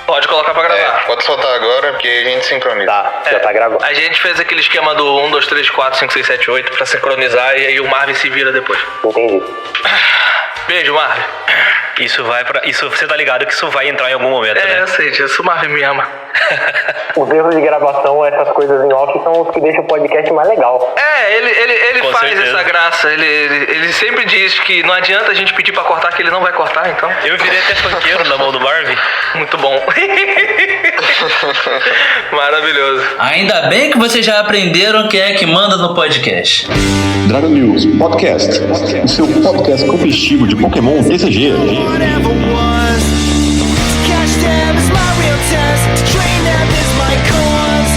Pode colocar pra gravar. Pode soltar agora, porque a gente sincroniza. Tá, já tá gravando. A gente fez aquele esquema do 1, 2, 3, 4, 5, 6, 7, 8 pra sincronizar e aí o Marvin se vira depois. Entendi. Beijo, Marvin. Isso você tá ligado que isso vai entrar em algum momento, né? Eu sei disso, o Marvin me ama. Os erros de gravação, essas coisas em off, são os que deixam o podcast mais legal. Ele Com faz certeza. essa graça. Ele sempre diz que não adianta a gente pedir pra cortar, que ele não vai cortar, então. Eu virei até funkeiro na mão do Marvin. Muito bom. Maravilhoso. Ainda bem que vocês já aprenderam quem é que manda no podcast. Dragon News Podcast, o seu podcast competitivo de Pokémon TCG. Whatever was, cash tab is my real test. Train tab is my cause.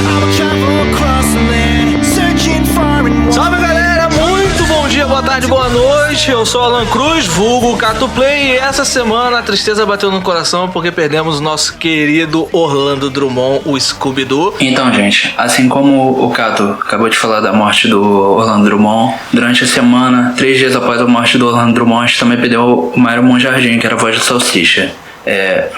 I will travel across the land, searching far and wide. Salve, galera! Muito bom dia, boa tarde, boa noite. Eu sou Alan Cruz, vulgo Cato Play, e essa semana a tristeza bateu no coração porque perdemos o nosso querido Orlando Drummond, o Scooby-Doo. Então, gente, assim como o Cato acabou de falar da morte do Orlando Drummond, durante a semana, 3 dias após a morte do Orlando Drummond, a gente também perdeu o Mário Monjardim, que era a voz da Salsicha.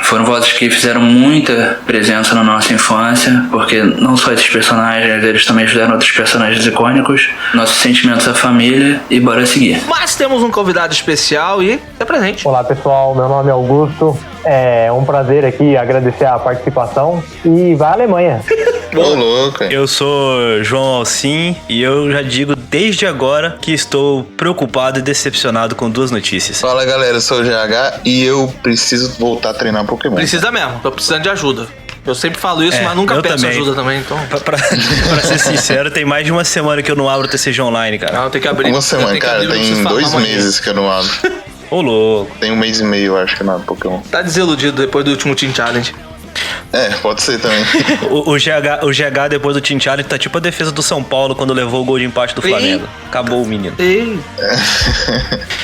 Foram vozes que fizeram muita presença na nossa infância, porque não só esses personagens, eles também fizeram outros personagens icônicos, nossos sentimentos à família, e bora seguir. Mas temos um convidado especial e é presente. Olá, pessoal. Meu nome é Augusto. É um prazer aqui agradecer a participação. E vai à Alemanha. Ô, louco. Eu sou João Alcim e eu já digo desde agora que estou preocupado e decepcionado com 2 notícias. Fala, galera, eu sou o GH e eu preciso voltar a treinar Pokémon. Precisa mesmo, tô precisando de ajuda. Eu sempre falo isso, mas nunca eu peço também. ajuda também, então. Pra ser sincero, tem mais de uma semana que eu não abro o TCG Online, cara. Não, tem que abrir. Uma semana, Tem que cara, abrir, eu preciso tem falar 2 amanhã. meses que eu não abro. Ô, louco. Tem 1 mês e meio, eu acho que eu não abro Pokémon. Tá desiludido depois do último Team Challenge. Pode ser também. O GH depois do Team Challenge tá tipo a defesa do São Paulo quando levou o gol de empate do Flamengo. Acabou o menino. Ei.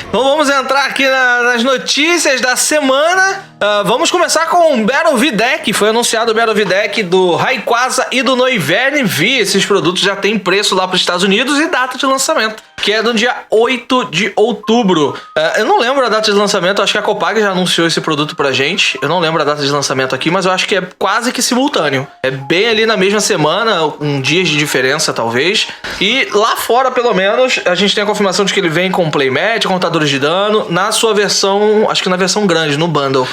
Então vamos entrar aqui nas notícias da semana. Vamos começar com o Battle V-Deck. Foi anunciado o Battle V-Deck do Rayquaza e do Noivern V. Esses produtos já têm preço lá para os Estados Unidos e data de lançamento, que é no dia 8 de outubro. Eu não lembro a data de lançamento, acho que a Copag já anunciou esse produto pra gente. Eu não lembro a data de lançamento aqui, mas eu acho que é quase que simultâneo. É bem ali na mesma semana, um dia de diferença talvez. E lá fora, pelo menos, a gente tem a confirmação de que ele vem com playmat, contadores de dano, na sua versão, acho que na versão grande, no bundle.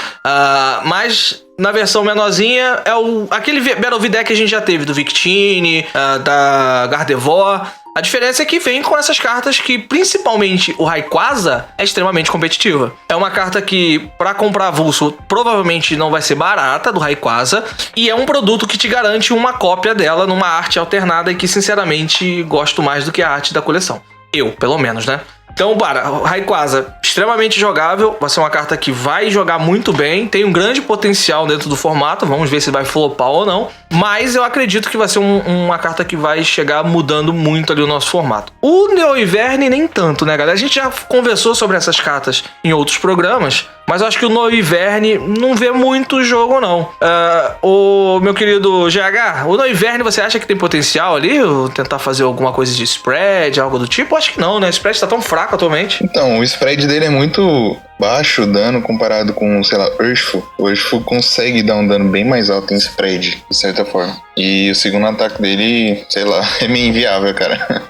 Mas na versão menorzinha é aquele Battle V-Deck que a gente já teve, do Victini, da Gardevoir. A diferença é que vem com essas cartas que, principalmente o Rayquaza, é extremamente competitiva. É uma carta que, pra comprar avulso, provavelmente não vai ser barata, do Rayquaza, e é um produto que te garante uma cópia dela numa arte alternada e que, sinceramente, gosto mais do que a arte da coleção. Eu, pelo menos, né? Então, Rayquaza, extremamente jogável, vai ser uma carta que vai jogar muito bem, tem um grande potencial dentro do formato, vamos ver se vai flopar ou não, mas eu acredito que vai ser uma carta que vai chegar mudando muito ali o nosso formato. O Noivern nem tanto, né, galera? A gente já conversou sobre essas cartas em outros programas, mas eu acho que o Noivern não vê muito jogo, não. O meu querido GH, o Noivern, você acha que tem potencial ali? Tentar fazer alguma coisa de spread, algo do tipo? Acho que não, né? O spread tá tão fraco atualmente. Então, o spread dele é muito baixo o dano comparado com, sei lá, Urshifu. O Urshifu consegue dar um dano bem mais alto em spread, de certa forma. E o segundo ataque dele, sei lá, é meio inviável, cara.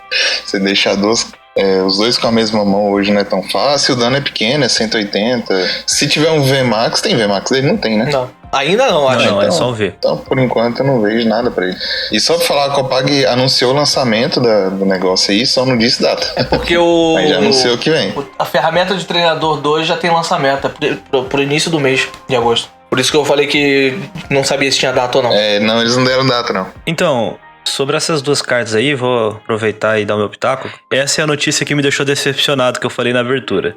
Você deixar os dois com a mesma mão hoje não é tão fácil, o dano é pequeno, é 180. Se tiver um VMAX, tem VMAX dele? Não tem, né? Não. Ainda não, acho. Não, é só ver. Então, por enquanto, eu não vejo nada pra ele. E só pra falar, a Copag anunciou o lançamento do negócio aí, só não disse data. Porque Aí já anunciou que vem. a ferramenta de treinador 2 já tem lançamento, pro início do mês de agosto. Por isso que eu falei que não sabia se tinha data ou não. Não, eles não deram data, não. Então, sobre essas 2 cartas aí, vou aproveitar e dar o meu pitaco. Essa é a notícia que me deixou decepcionado, que eu falei na abertura.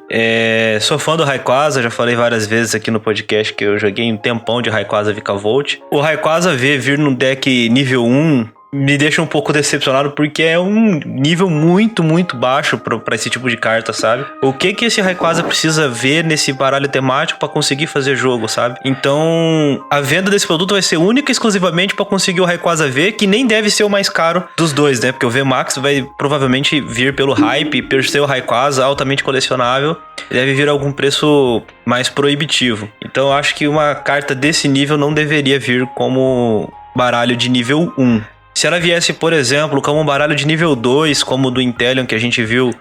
Sou fã do Rayquaza, já falei várias vezes aqui no podcast que eu joguei um tempão de Rayquaza Vikavolt. O Rayquaza vir num deck nível 1 me deixa um pouco decepcionado, porque é um nível muito, muito baixo pra esse tipo de carta, sabe? O que esse Rayquaza precisa ver nesse baralho temático pra conseguir fazer jogo, sabe? Então, a venda desse produto vai ser única e exclusivamente pra conseguir o Rayquaza V, que nem deve ser o mais caro dos dois, né? Porque o VMAX vai provavelmente vir pelo hype, por ser o Rayquaza altamente colecionável, deve vir a algum preço mais proibitivo. Então, eu acho que uma carta desse nível não deveria vir como baralho de nível 1. Se ela viesse, por exemplo, como um baralho de nível 2, como o do Inteleon que a gente viu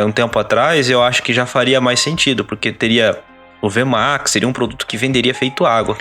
um tempo atrás, eu acho que já faria mais sentido, porque teria o VMAX, seria um produto que venderia feito água,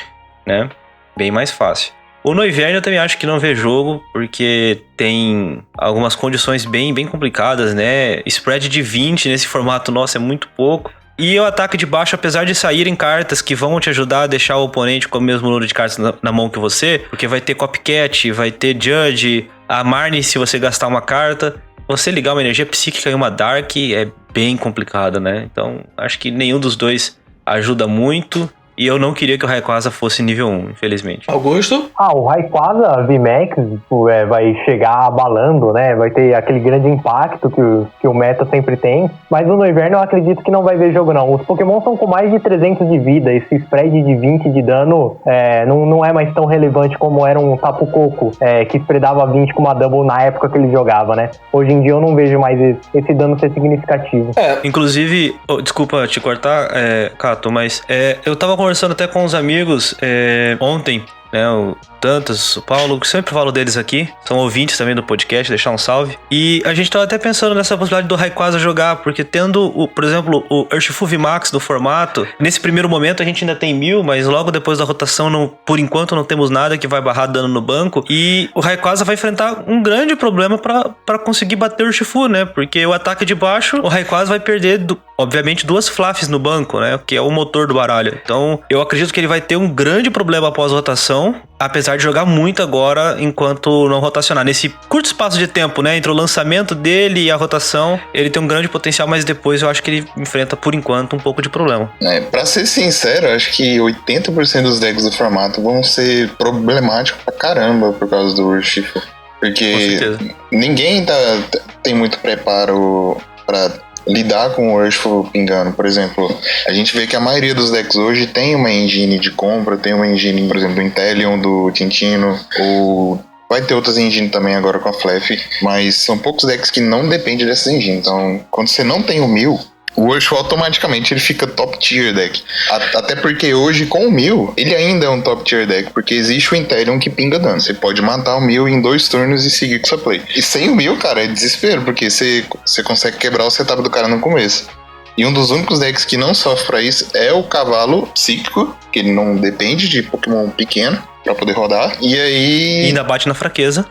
né? Bem mais fácil. O Noivern eu também acho que não vê jogo, porque tem algumas condições bem complicadas, né? Spread de 20 nesse formato nosso é muito pouco. E o ataque de baixo, apesar de saírem cartas que vão te ajudar a deixar o oponente com o mesmo número de cartas na mão que você, porque vai ter Copycat, vai ter Judge, a Marnie se você gastar uma carta, você ligar uma energia psíquica e uma Dark é bem complicado, né? Então, acho que nenhum dos dois ajuda muito. E eu não queria que o Rayquaza fosse nível 1, infelizmente. Augusto? O Rayquaza VMAX vai chegar abalando, né? Vai ter aquele grande impacto que o meta sempre tem. Mas no Noivern eu acredito que não vai ver jogo, não. Os Pokémon são com mais de 300 de vida. Esse spread de 20 de dano não é mais tão relevante como era um Tapu Koko, que spreadava 20 com uma Double na época que ele jogava, né? Hoje em dia eu não vejo mais esse dano ser significativo. Inclusive, desculpa te cortar, Cato, mas eu tava conversando até com uns amigos ontem, né, o Dantas, o Paulo, que sempre falo deles aqui, são ouvintes também do podcast, deixar um salve. E a gente tava até pensando nessa possibilidade do Rayquaza jogar, porque tendo, por exemplo, o Urshifu VMAX do formato, nesse primeiro momento a gente ainda tem 1000, mas logo depois da rotação, por enquanto não temos nada que vai barrar dano no banco, e o Rayquaza vai enfrentar um grande problema pra conseguir bater o Urshifu, né, porque o ataque de baixo, o Rayquaza vai perder, obviamente, 2 Fluffs no banco, né, que é o motor do baralho. Então, eu acredito que ele vai ter um grande problema após a rotação, apesar de jogar muito agora enquanto não rotacionar. Nesse curto espaço de tempo, né, entre o lançamento dele e a rotação, ele tem um grande potencial, mas depois eu acho que ele enfrenta, por enquanto, um pouco de problema. Pra ser sincero, eu acho que 80% dos decks do formato vão ser problemáticos pra caramba por causa do Urshifu. Porque ninguém tem muito preparo pra lidar com o Urshifu pingando. Por exemplo, a gente vê que a maioria dos decks hoje tem uma engine de compra, tem uma engine, por exemplo, do Inteleon, do Tintino, ou vai ter outras engines também agora com a Flef, mas são poucos decks que não dependem dessas engines. Então, quando você não tem o 1000, o Urshifu automaticamente ele fica top tier deck. Até porque hoje com o 1000 ele ainda é um top tier deck, porque existe o Inteleon que pinga dano. Você pode matar o 1000 em 2 turnos e seguir com sua play. E sem o 1000, cara, é desespero, porque você consegue quebrar o setup do cara no começo. E um dos únicos decks que não sofre pra isso é o Cavalo Psíquico, que ele não depende de Pokémon pequeno pra poder rodar. E aí... E ainda bate na fraqueza.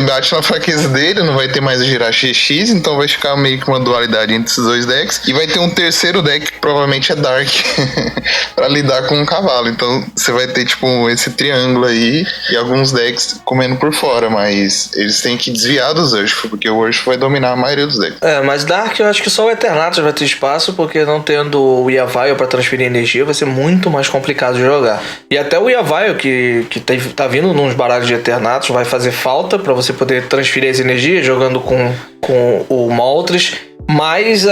Bate na fraqueza dele, não vai ter mais a Jirachi GX, então vai ficar meio que uma dualidade entre esses dois decks. E vai ter um terceiro deck que provavelmente é Dark, pra lidar com um cavalo. Então você vai ter, tipo, esse triângulo aí e alguns decks comendo por fora, mas eles têm que desviar dos Urshifu, porque o Urshifu vai dominar a maioria dos decks. Mas Dark eu acho que só o Eternatus vai ter espaço, porque não tendo o Yavaio pra transferir energia, vai ser muito mais complicado de jogar. E até o Yavaio, que tá vindo nos baralhos de Eternatus, vai fazer falta pra você poder transferir as energias jogando com o Moltres. Mas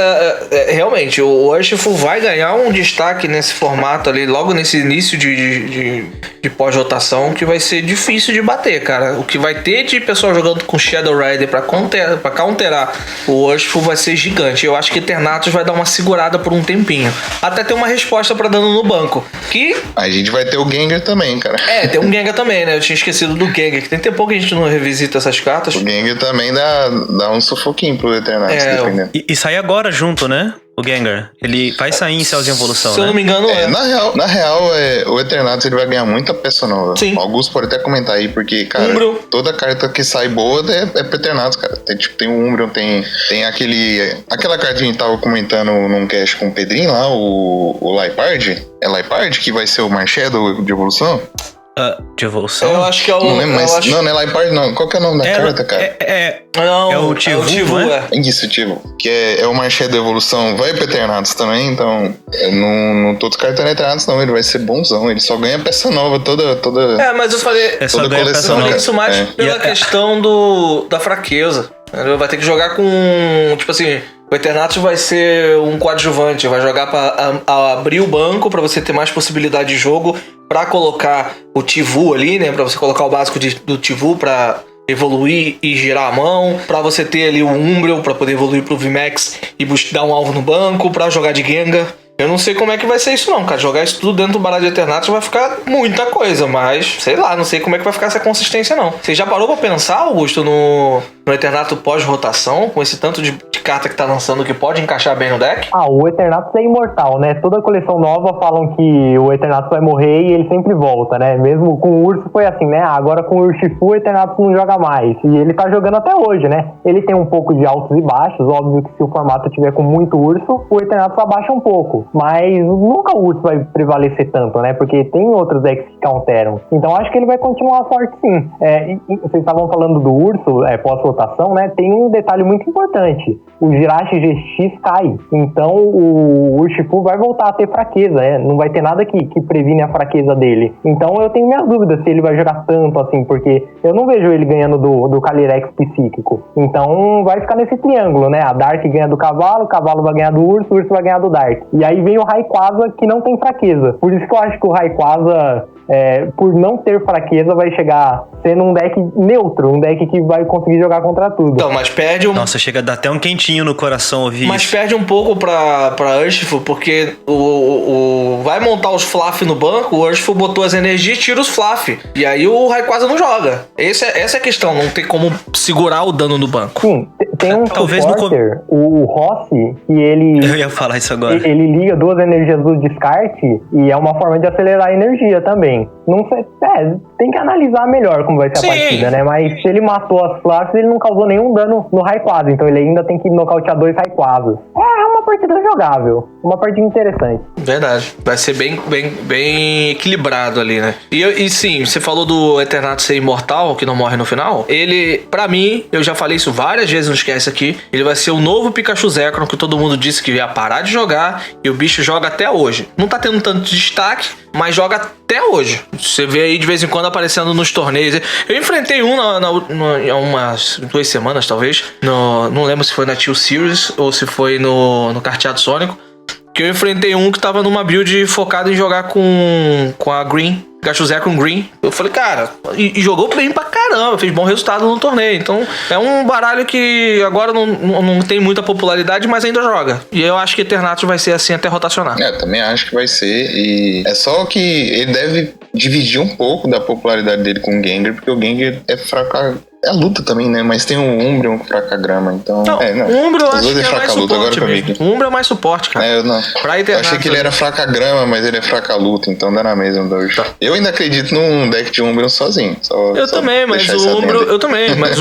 realmente o Urshifu vai ganhar um destaque nesse formato ali, logo nesse início de pós-rotação, que vai ser difícil de bater, cara. O que vai ter de pessoal jogando com Shadow Rider pra counterar o Urshifu vai ser gigante. Eu acho que Eternatus vai dar uma segurada por um tempinho, até ter uma resposta pra dano no banco. Que a gente vai ter o Gengar também, cara. Tem um Gengar também, né? Eu tinha esquecido do Gengar, que tem tempo que a gente não revisita essas cartas. O Gengar também dá um sufoquinho pro Eternatus, dependendo. E sai agora junto, né? O Gengar. Ele vai sair em Céus em Evolução, Se eu não me engano, Na real, o Eternatus ele vai ganhar muita peça nova. Sim. O Augusto pode até comentar aí, porque, cara, toda carta que sai boa é pro Eternatus, cara. Tem o Umbreon, tem aquela carta que a gente tava comentando num cast com o Pedrinho lá, o Liepard. É Liepard que vai ser o Marshadow de evolução? De evolução? Eu acho que é o... Não lembro, mas... eu acho- Não é Liepard, não. Qual que é o nome da carta, cara? Não, É o Tivu, né? Isso, tipo, que é o Marché da Evolução. Vai pro Eternatus também, então... Eu não tô descartando Eternatus, não. Ele vai ser bonzão. Ele só ganha peça nova toda... Mas eu falei... É só toda ganhar coleção, Eu falei peça nova. isso mais É. pela questão da fraqueza. Entendeu? Vai ter que jogar com... Tipo assim... O Eternatus vai ser um coadjuvante. Vai jogar pra abrir o banco pra você ter mais possibilidade de jogo. Pra colocar o Tivu ali, né? Pra você colocar o básico do Tivu pra evoluir e girar a mão. Pra você ter ali o Umbreon pra poder evoluir pro VMAX e dar um alvo no banco. Pra jogar de Gengar. Eu não sei como é que vai ser isso não, cara. Jogar isso tudo dentro do baralho de Eternatus vai ficar muita coisa, mas sei lá, não sei como é que vai ficar essa consistência não. Você já parou pra pensar, Augusto, no Eternatus pós-rotação, com esse tanto de carta que tá lançando que pode encaixar bem no deck? O Eternatus é imortal, né? Toda coleção nova falam que o Eternatus vai morrer e ele sempre volta, né? Mesmo com o Urso foi assim, né? Agora com o Urshifu, o Eternatus não joga mais. E ele tá jogando até hoje, né? Ele tem um pouco de altos e baixos, óbvio que se o formato tiver com muito Urso, o Eternatus abaixa um pouco. Mas nunca o Urso vai prevalecer tanto, né? Porque tem outros decks que counteram. Então acho que ele vai continuar forte sim. E vocês estavam falando do Urso pós-rotação, né? Tem um detalhe muito importante. O Jirachi GX cai. Então o Urshifu vai voltar a ter fraqueza, né? Não vai ter nada que previne a fraqueza dele. Então eu tenho minhas dúvidas se ele vai jogar tanto assim, porque eu não vejo ele ganhando do Calyrex psíquico. Então vai ficar nesse triângulo, né? A Dark ganha do Cavalo, o Cavalo vai ganhar do Urso, o Urso vai ganhar do Dark. E aí vem o Rayquaza, que não tem fraqueza. Por isso que eu acho que o Rayquaza, por não ter fraqueza, vai chegar sendo um deck neutro, um deck que vai conseguir jogar contra tudo. Então, mas perde um... Nossa, chega a dar até um quentinho no coração ouvir Mas isso. perde um pouco pra Urshifu, porque vai montar os Fluff no banco, o Urshifu botou as energias e tira os Fluff. E aí o Rayquaza não joga. Essa é a questão, não tem como segurar o dano no banco. Sim, tem um Talvez supporter, o Rossi, que ele... Eu ia falar isso agora. Ele liga duas energias do descarte e é uma forma de acelerar a energia também. Não sei, tem que analisar melhor como vai ser Sim. a partida, né? Mas se ele matou as Fluffs, ele não causou nenhum dano no Rayquaza, então ele ainda tem que nocautear 2 Rayquazas. É uma partida jogável, uma partida interessante. Verdade. Vai ser bem equilibrado ali, né? E sim, você falou do Eternatus ser imortal, que não morre no final. Ele, pra mim, eu já falei isso várias vezes no Esquece aqui, ele vai ser o novo Pikachu Zekrom, que todo mundo disse que ia parar de jogar, e o bicho joga até hoje. Não tá tendo tanto destaque, mas joga até hoje. Você vê aí de vez em quando aparecendo nos torneios. Eu enfrentei um há umas 2 semanas, talvez. Não lembro se foi na Teal Series ou se foi no Carteado Sônico. Que eu enfrentei um que tava numa build focada em jogar com a Green. Pikachu Zekrom Green. Eu falei, cara, e jogou bem pra caramba, fez bom resultado no torneio. Então é um baralho que agora não tem muita popularidade, mas ainda joga. E eu acho que Eternatus vai ser assim até rotacionar. Também acho que vai ser. E é só que ele deve dividir um pouco da popularidade dele com o Gengar, porque o Gengar é fraco. É a luta também, né? Mas tem o Umbreon fraca grama, então... O Umbreon eu acho que é mais luta, agora suporte que eu vi mesmo. aqui. O Umbreon é mais suporte, cara. Eu não. Pra Eu Eternatus, achei que ele era fraca grama, mas ele é fraca luta, então dá na mesma hoje. Eu ainda acredito num deck de Umbreon sozinho. Eu também, mas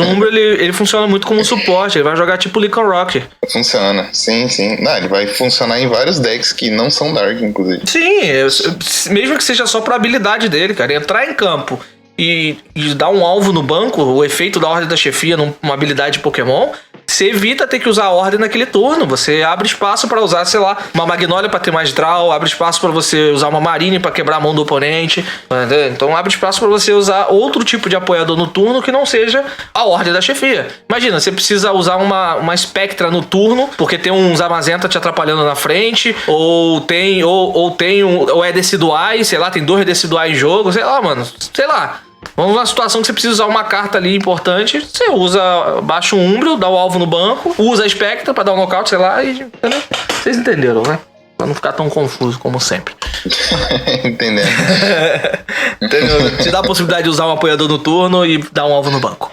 o Umbreon ele funciona muito como suporte. Ele vai jogar tipo Lycan Rock. Funciona, sim. Não, ele vai funcionar em vários decks que não são Dark, inclusive. Sim, mesmo que seja só pra habilidade dele, cara. Entrar em campo e dar um alvo no banco, o efeito da Ordem da Chefia numa habilidade de Pokémon, você evita ter que usar a Ordem naquele turno. Você abre espaço pra usar, sei lá, uma Magnolia pra ter mais draw, abre espaço pra você usar uma Marine pra quebrar a mão do oponente, entendeu? Então abre espaço pra você usar outro tipo de apoiador no turno que não seja a Ordem da Chefia. Imagina, você precisa usar uma Spectra no turno, porque tem um Zamazenta te atrapalhando na frente, ou é Decidueye, sei lá, tem 2 Decidueye em jogo, sei lá, mano, sei lá. Vamos numa situação que você precisa usar uma carta ali importante, você baixa um Umbreon, dá o alvo no banco, usa a Spectra pra dar um nocaute, sei lá, e... Entendeu? Vocês entenderam, né? Pra não ficar tão confuso como sempre. Entendendo. Entendeu? Te dá a possibilidade de usar um apoiador no turno e dar um alvo no banco.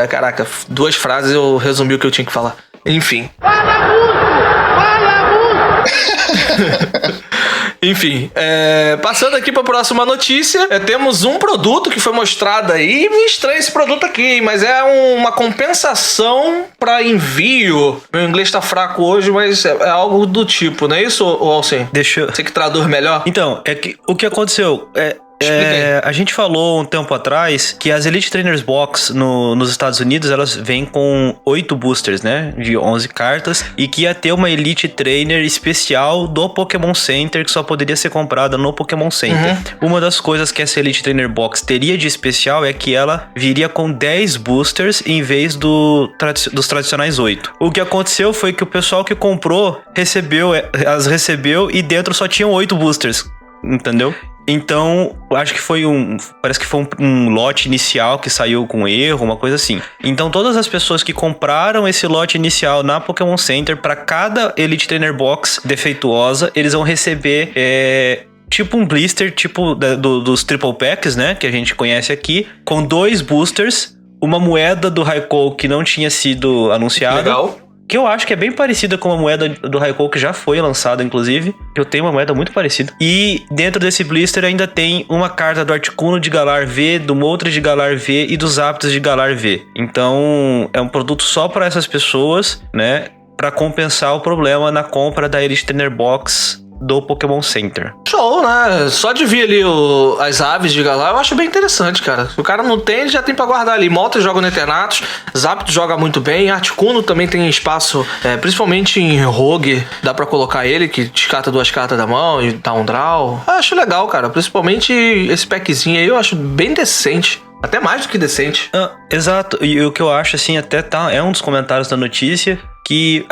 Caraca, 2 frases eu resumi o que eu tinha que falar. Enfim. Enfim, passando aqui para a próxima notícia, temos um produto que foi mostrado aí, meio estranho esse produto aqui, mas é uma compensação para envio. Meu inglês tá fraco hoje, mas é algo do tipo, não é isso, Alcim? Deixa eu... Você que traduz melhor? Então, é que o que aconteceu Explica A gente falou um tempo atrás que as Elite Trainers Box nos Estados Unidos, elas vêm com 8 boosters, né? De 11 cartas. E que ia ter uma Elite Trainer especial do Pokémon Center que só poderia ser comprada no Pokémon Center. Uma das coisas que essa Elite Trainer Box teria de especial é que ela viria com 10 boosters em vez dos tradicionais 8. O que aconteceu foi que o pessoal que comprou as recebeu e dentro só tinham 8 boosters, entendeu? Então, acho que parece que foi um lote inicial que saiu com erro, uma coisa assim. Então, todas as pessoas que compraram esse lote inicial na Pokémon Center, para cada Elite Trainer Box defeituosa, eles vão receber tipo um blister, tipo dos Triple Packs, né? Que a gente conhece aqui, com 2 boosters, uma moeda do Raikou que não tinha sido anunciada. Legal. Que eu acho que é bem parecida com a moeda do Raikou, que já foi lançada, inclusive. Eu tenho uma moeda muito parecida. E dentro desse blister ainda tem uma carta do Articuno de Galar V, do Moltres de Galar V e dos Aptos de Galar V. Então, é um produto só para essas pessoas, né? Para compensar o problema na compra da Elite Trainer Box do Pokémon Center. Show, né? Só de vir ali as aves de Galar, eu acho bem interessante, cara. Se o cara não tem, ele já tem pra guardar ali. Moltres joga no Eternatus, Zapdos joga muito bem, Articuno também tem espaço, principalmente em Rogue, dá pra colocar ele, que descarta 2 cartas da mão e dá um draw. Eu acho legal, cara. Principalmente esse packzinho aí, eu acho bem decente. Até mais do que decente. Exato. E o que eu acho, assim, até é um dos comentários da notícia, que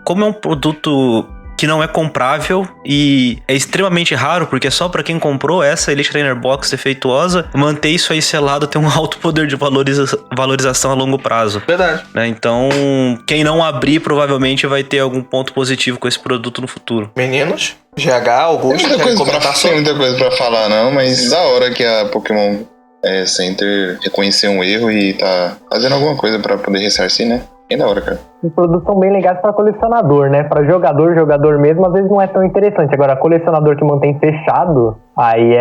como é um produto que não é comprável e é extremamente raro, porque só pra quem comprou essa Elite Trainer Box defeituosa, manter isso aí selado tem um alto poder de valorização a longo prazo. Verdade. Né? Então, quem não abrir provavelmente vai ter algum ponto positivo com esse produto no futuro. Meninos, GH, Augusto, Tem muita coisa pra falar não, mas da hora que a Pokémon Center reconheceu um erro e tá fazendo alguma coisa pra poder ressarcir, né? É da hora, cara. Os produtos são bem legais para colecionador, né? Para jogador mesmo, às vezes não é tão interessante. Agora, colecionador que mantém fechado, aí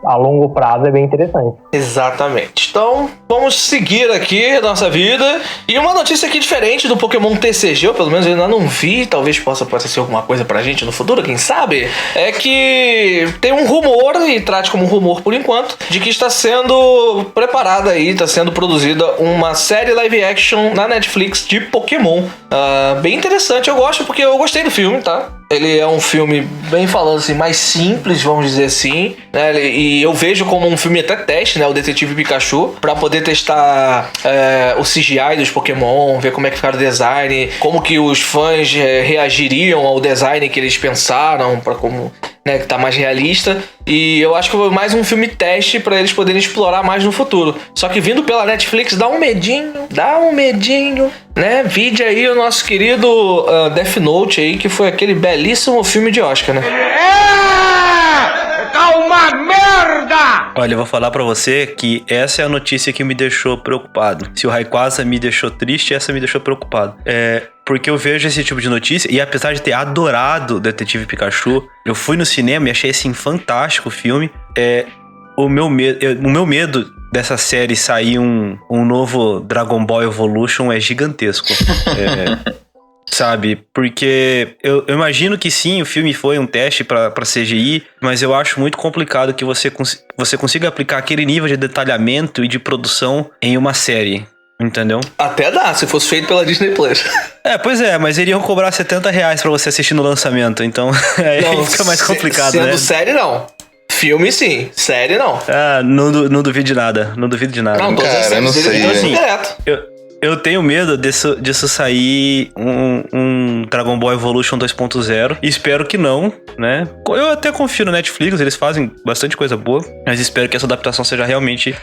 a longo prazo é bem interessante. Exatamente. Então, vamos seguir aqui nossa vida. E uma notícia aqui diferente do Pokémon TCG, ou pelo menos eu ainda não vi, talvez possa aparecer alguma coisa pra gente no futuro, quem sabe? É que tem um rumor, e trate como um rumor por enquanto, de que está sendo preparada aí, está sendo produzida uma série live action na Netflix de Pokémon. Bem interessante, eu gosto porque eu gostei do filme, tá? Ele é um filme, bem falando assim, mais simples, vamos dizer assim, né? E eu vejo como um filme até teste, né? O Detetive Pikachu, pra poder testar o CGI dos Pokémon, ver como é que ficaram o design, como que os fãs reagiriam ao design que eles pensaram, pra como, né, que tá mais realista. E eu acho que foi mais um filme teste pra eles poderem explorar mais no futuro. Só que vindo pela Netflix dá um medinho, né? Vide aí o nosso querido Death Note aí, que foi aquele belíssimo filme de Oscar, né? Tá uma merda! Olha, eu vou falar pra você que essa é a notícia que me deixou preocupado. Se o Rayquaza me deixou triste, essa me deixou preocupado. Porque eu vejo esse tipo de notícia e apesar de ter adorado Detetive Pikachu, eu fui no cinema e achei assim fantástico o filme. O meu medo dessa série sair um novo Dragon Ball Evolution é gigantesco. Sabe? Porque eu imagino que sim, o filme foi um teste pra CGI, mas eu acho muito complicado que você consiga aplicar aquele nível de detalhamento e de produção em uma série. Entendeu? Até dá, se fosse feito pela Disney Plus. Pois é, mas iriam cobrar R$70 pra você assistir no lançamento, então aí fica mais complicado, né? Sendo série, não. Filme, sim. Série, não. Não duvido de nada. Não duvido de nada. Não, cara, eu não sei. Então, assim, direto. Eu tenho medo disso sair um Dragon Ball Evolution 2.0. E espero que não, né? Eu até confio no Netflix, eles fazem bastante coisa boa. Mas espero que essa adaptação seja realmente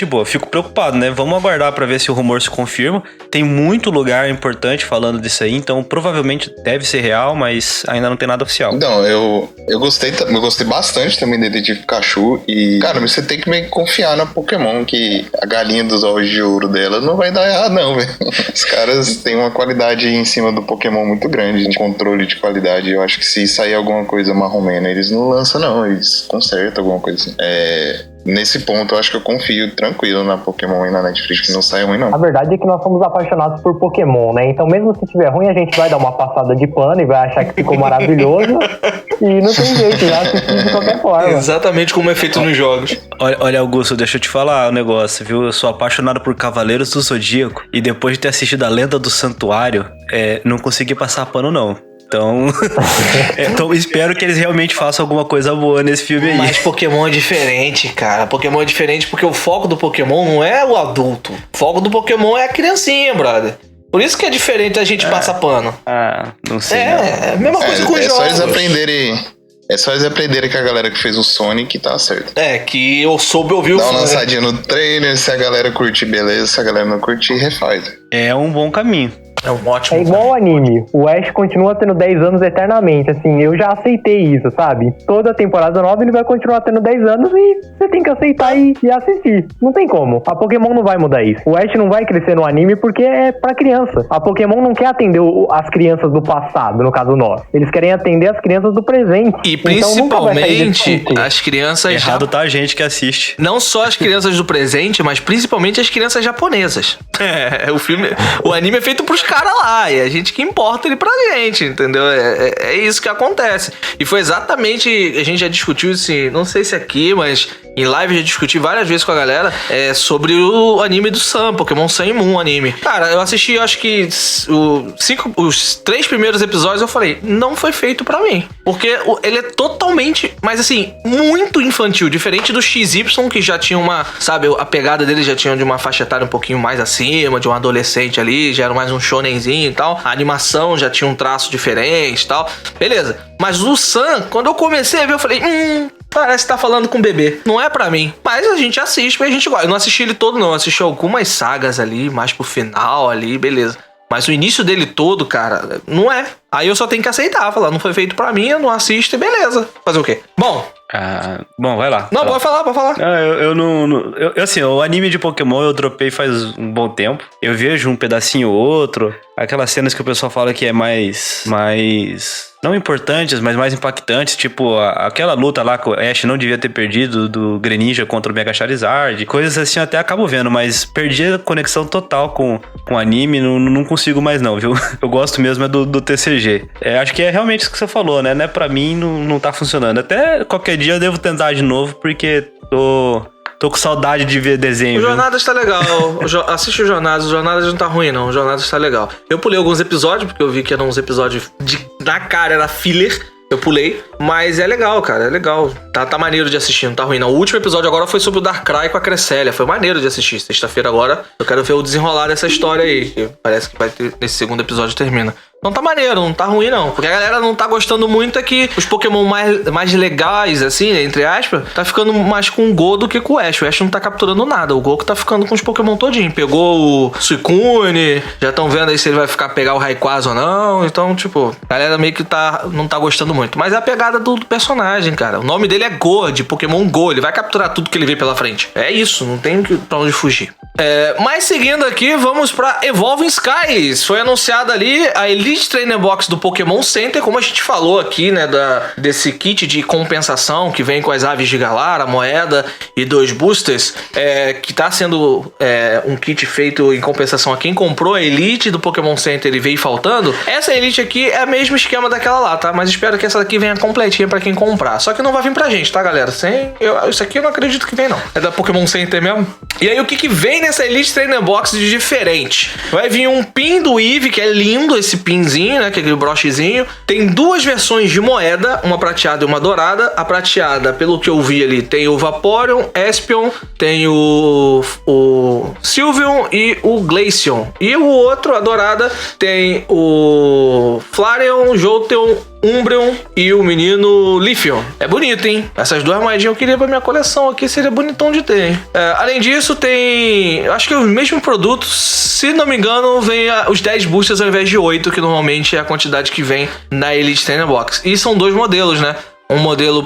boa. Fico preocupado, né? Vamos aguardar pra ver se o rumor se confirma. Tem muito lugar importante falando disso aí, então provavelmente deve ser real, mas ainda não tem nada oficial. Não, eu gostei bastante também do Detetive Pikachu. E, cara, você tem que meio que confiar na Pokémon, que a galinha dos ovos de ouro dela não vai dar errado, não. Os caras têm uma qualidade em cima do Pokémon muito grande, de controle de qualidade. Eu acho que se sair alguma coisa marromena, eles não lançam, não. Eles consertam alguma coisa assim. Nesse ponto, eu acho que eu confio tranquilo na Pokémon e na Netflix, que não sai ruim, não. A verdade é que nós somos apaixonados por Pokémon, né? Então, mesmo se tiver ruim, a gente vai dar uma passada de pano e vai achar que ficou maravilhoso. E não tem jeito, já assisti de qualquer forma. Exatamente como é feito nos jogos. Olha, Augusto, deixa eu te falar um negócio, viu? Eu sou apaixonado por Cavaleiros do Zodíaco e depois de ter assistido a Lenda do Santuário, não consegui passar pano, não. Então, espero que eles realmente façam alguma coisa boa nesse filme aí. Mas Pokémon é diferente, cara. Pokémon é diferente porque o foco do Pokémon não é o adulto. O foco do Pokémon é a criancinha, brother. Por isso que é diferente a gente passar pano. Não sei. É a mesma coisa com os jogos. Só eles aprenderem. É só eles aprenderem que a galera que fez o Sonic tá certo. Que eu soube ouvir o Dá uma lançadinha no trailer, se a galera curtir, beleza. Se a galera não curtir, refaz. É um bom caminho. É um ótimo. É igual o anime. O Ash continua tendo 10 anos eternamente. Assim, eu já aceitei isso, sabe? Toda temporada nova ele vai continuar tendo 10 anos e você tem que aceitar e assistir. Não tem como. A Pokémon não vai mudar isso. O Ash não vai crescer no anime porque é pra criança. A Pokémon não quer atender as crianças do passado, no caso nós. Eles querem atender as crianças do presente. E principalmente as crianças... Errado tá a gente que assiste. Não só as crianças do presente, mas principalmente as crianças japonesas. O anime é feito pros caras lá, e a gente que importa ele pra gente, entendeu? É isso que acontece. E foi exatamente, a gente já discutiu isso, não sei se aqui, mas em live eu já discuti várias vezes com a galera sobre o anime do Sun, Pokémon Sun e Moon anime. Cara, eu assisti, acho que os 3 primeiros episódios, eu falei, não foi feito pra mim. Porque ele é totalmente, mas assim, muito infantil, diferente do XY, que já tinha uma, sabe, a pegada dele já tinha de uma faixa etária um pouquinho mais acima, de um adolescente ali, já era mais um shonenzinho e tal. A animação já tinha um traço diferente e tal. Beleza. Mas o Sun, quando eu comecei a ver, eu falei, parece que tá falando com bebê. Não é pra mim. Mas a gente assiste, porque a gente gosta. Eu não assisti ele todo, não. Eu assisti algumas sagas ali, mais pro final ali, beleza. Mas o início dele todo, cara, não é. Aí eu só tenho que aceitar, falar, não foi feito pra mim, eu não assisto e beleza. Fazer o quê? Bom, vai lá. Não, pode falar. Assim, o anime de Pokémon eu dropei faz um bom tempo. Eu vejo um pedacinho ou outro. Aquelas cenas que o pessoal fala que é mais não importantes, mas mais impactantes. Tipo, aquela luta lá que o Ash não devia ter perdido do Greninja contra o Mega Charizard. Coisas assim eu até acabo vendo, mas perdi a conexão total com o anime. Não consigo mais não, viu? Eu gosto mesmo do TCG. Acho que é realmente isso que você falou, né? Não é pra mim, não tá funcionando. Até qualquer dia eu devo tentar de novo, porque tô com saudade de ver desenho. O Jornadas tá legal. Assiste o Jornadas. O Jornadas não tá ruim, não. O Jornadas tá legal. Eu pulei alguns episódios, porque eu vi que eram uns episódios na cara, era filler. Eu pulei, mas é legal, cara, é legal. Tá maneiro de assistir, não tá ruim não. O último episódio agora foi sobre o Darkrai com a Cresselia. Foi maneiro de assistir. Sexta-feira agora eu quero ver o desenrolar dessa história aí, que parece que vai ter, nesse segundo episódio termina. Não tá maneiro, não tá ruim não. Porque a galera não tá gostando muito é que os Pokémon mais legais, assim, entre aspas, tá ficando mais com o Go do que com o Ash. O Ash não tá capturando nada. O Go que tá ficando com os Pokémon todinho. Pegou o Suicune, já estão vendo aí se ele vai pegar o Rayquaza ou não. Então, tipo, a galera meio que não tá gostando muito. Mas é a pegada do personagem, cara. O nome dele é Go, de Pokémon Go. Ele vai capturar tudo que ele vê pela frente. É isso, não tem pra onde fugir. Mas seguindo aqui, vamos pra Evolving Skies. Foi anunciada ali a Elite Trainer Box do Pokémon Center, como a gente falou aqui, né, desse kit de compensação que vem com as aves de Galar, a moeda e 2 boosters, que tá sendo um kit feito em compensação a quem comprou a Elite do Pokémon Center e veio faltando. Essa Elite aqui é o mesmo esquema daquela lá, tá? Mas espero que essa daqui venha completinha pra quem comprar. Só que não vai vir pra gente, tá, galera? Isso aqui eu não acredito que vem, não. É da Pokémon Center mesmo. E aí, o que vem nessa Elite Trainer Box de diferente? Vai vir um pin do Eevee, que é lindo esse pinzinho, né? Que é aquele brochezinho. Tem 2 versões de moeda, uma prateada e uma dourada. A prateada, pelo que eu vi ali, tem o Vaporeon, Espion, tem o Sylveon e o Glaceon. E o outro, a dourada, tem o Flareon, Jolteon, Umbreon e o menino Leafeon. É bonito, hein? Essas 2 moedinhas eu queria pra minha coleção aqui, seria bonitão de ter, hein? Além disso, tem... acho que o mesmo produto, se não me engano, vem os 10 boosters ao invés de 8, que normalmente é a quantidade que vem na Elite Trainer Box. E são 2 modelos, né? Um modelo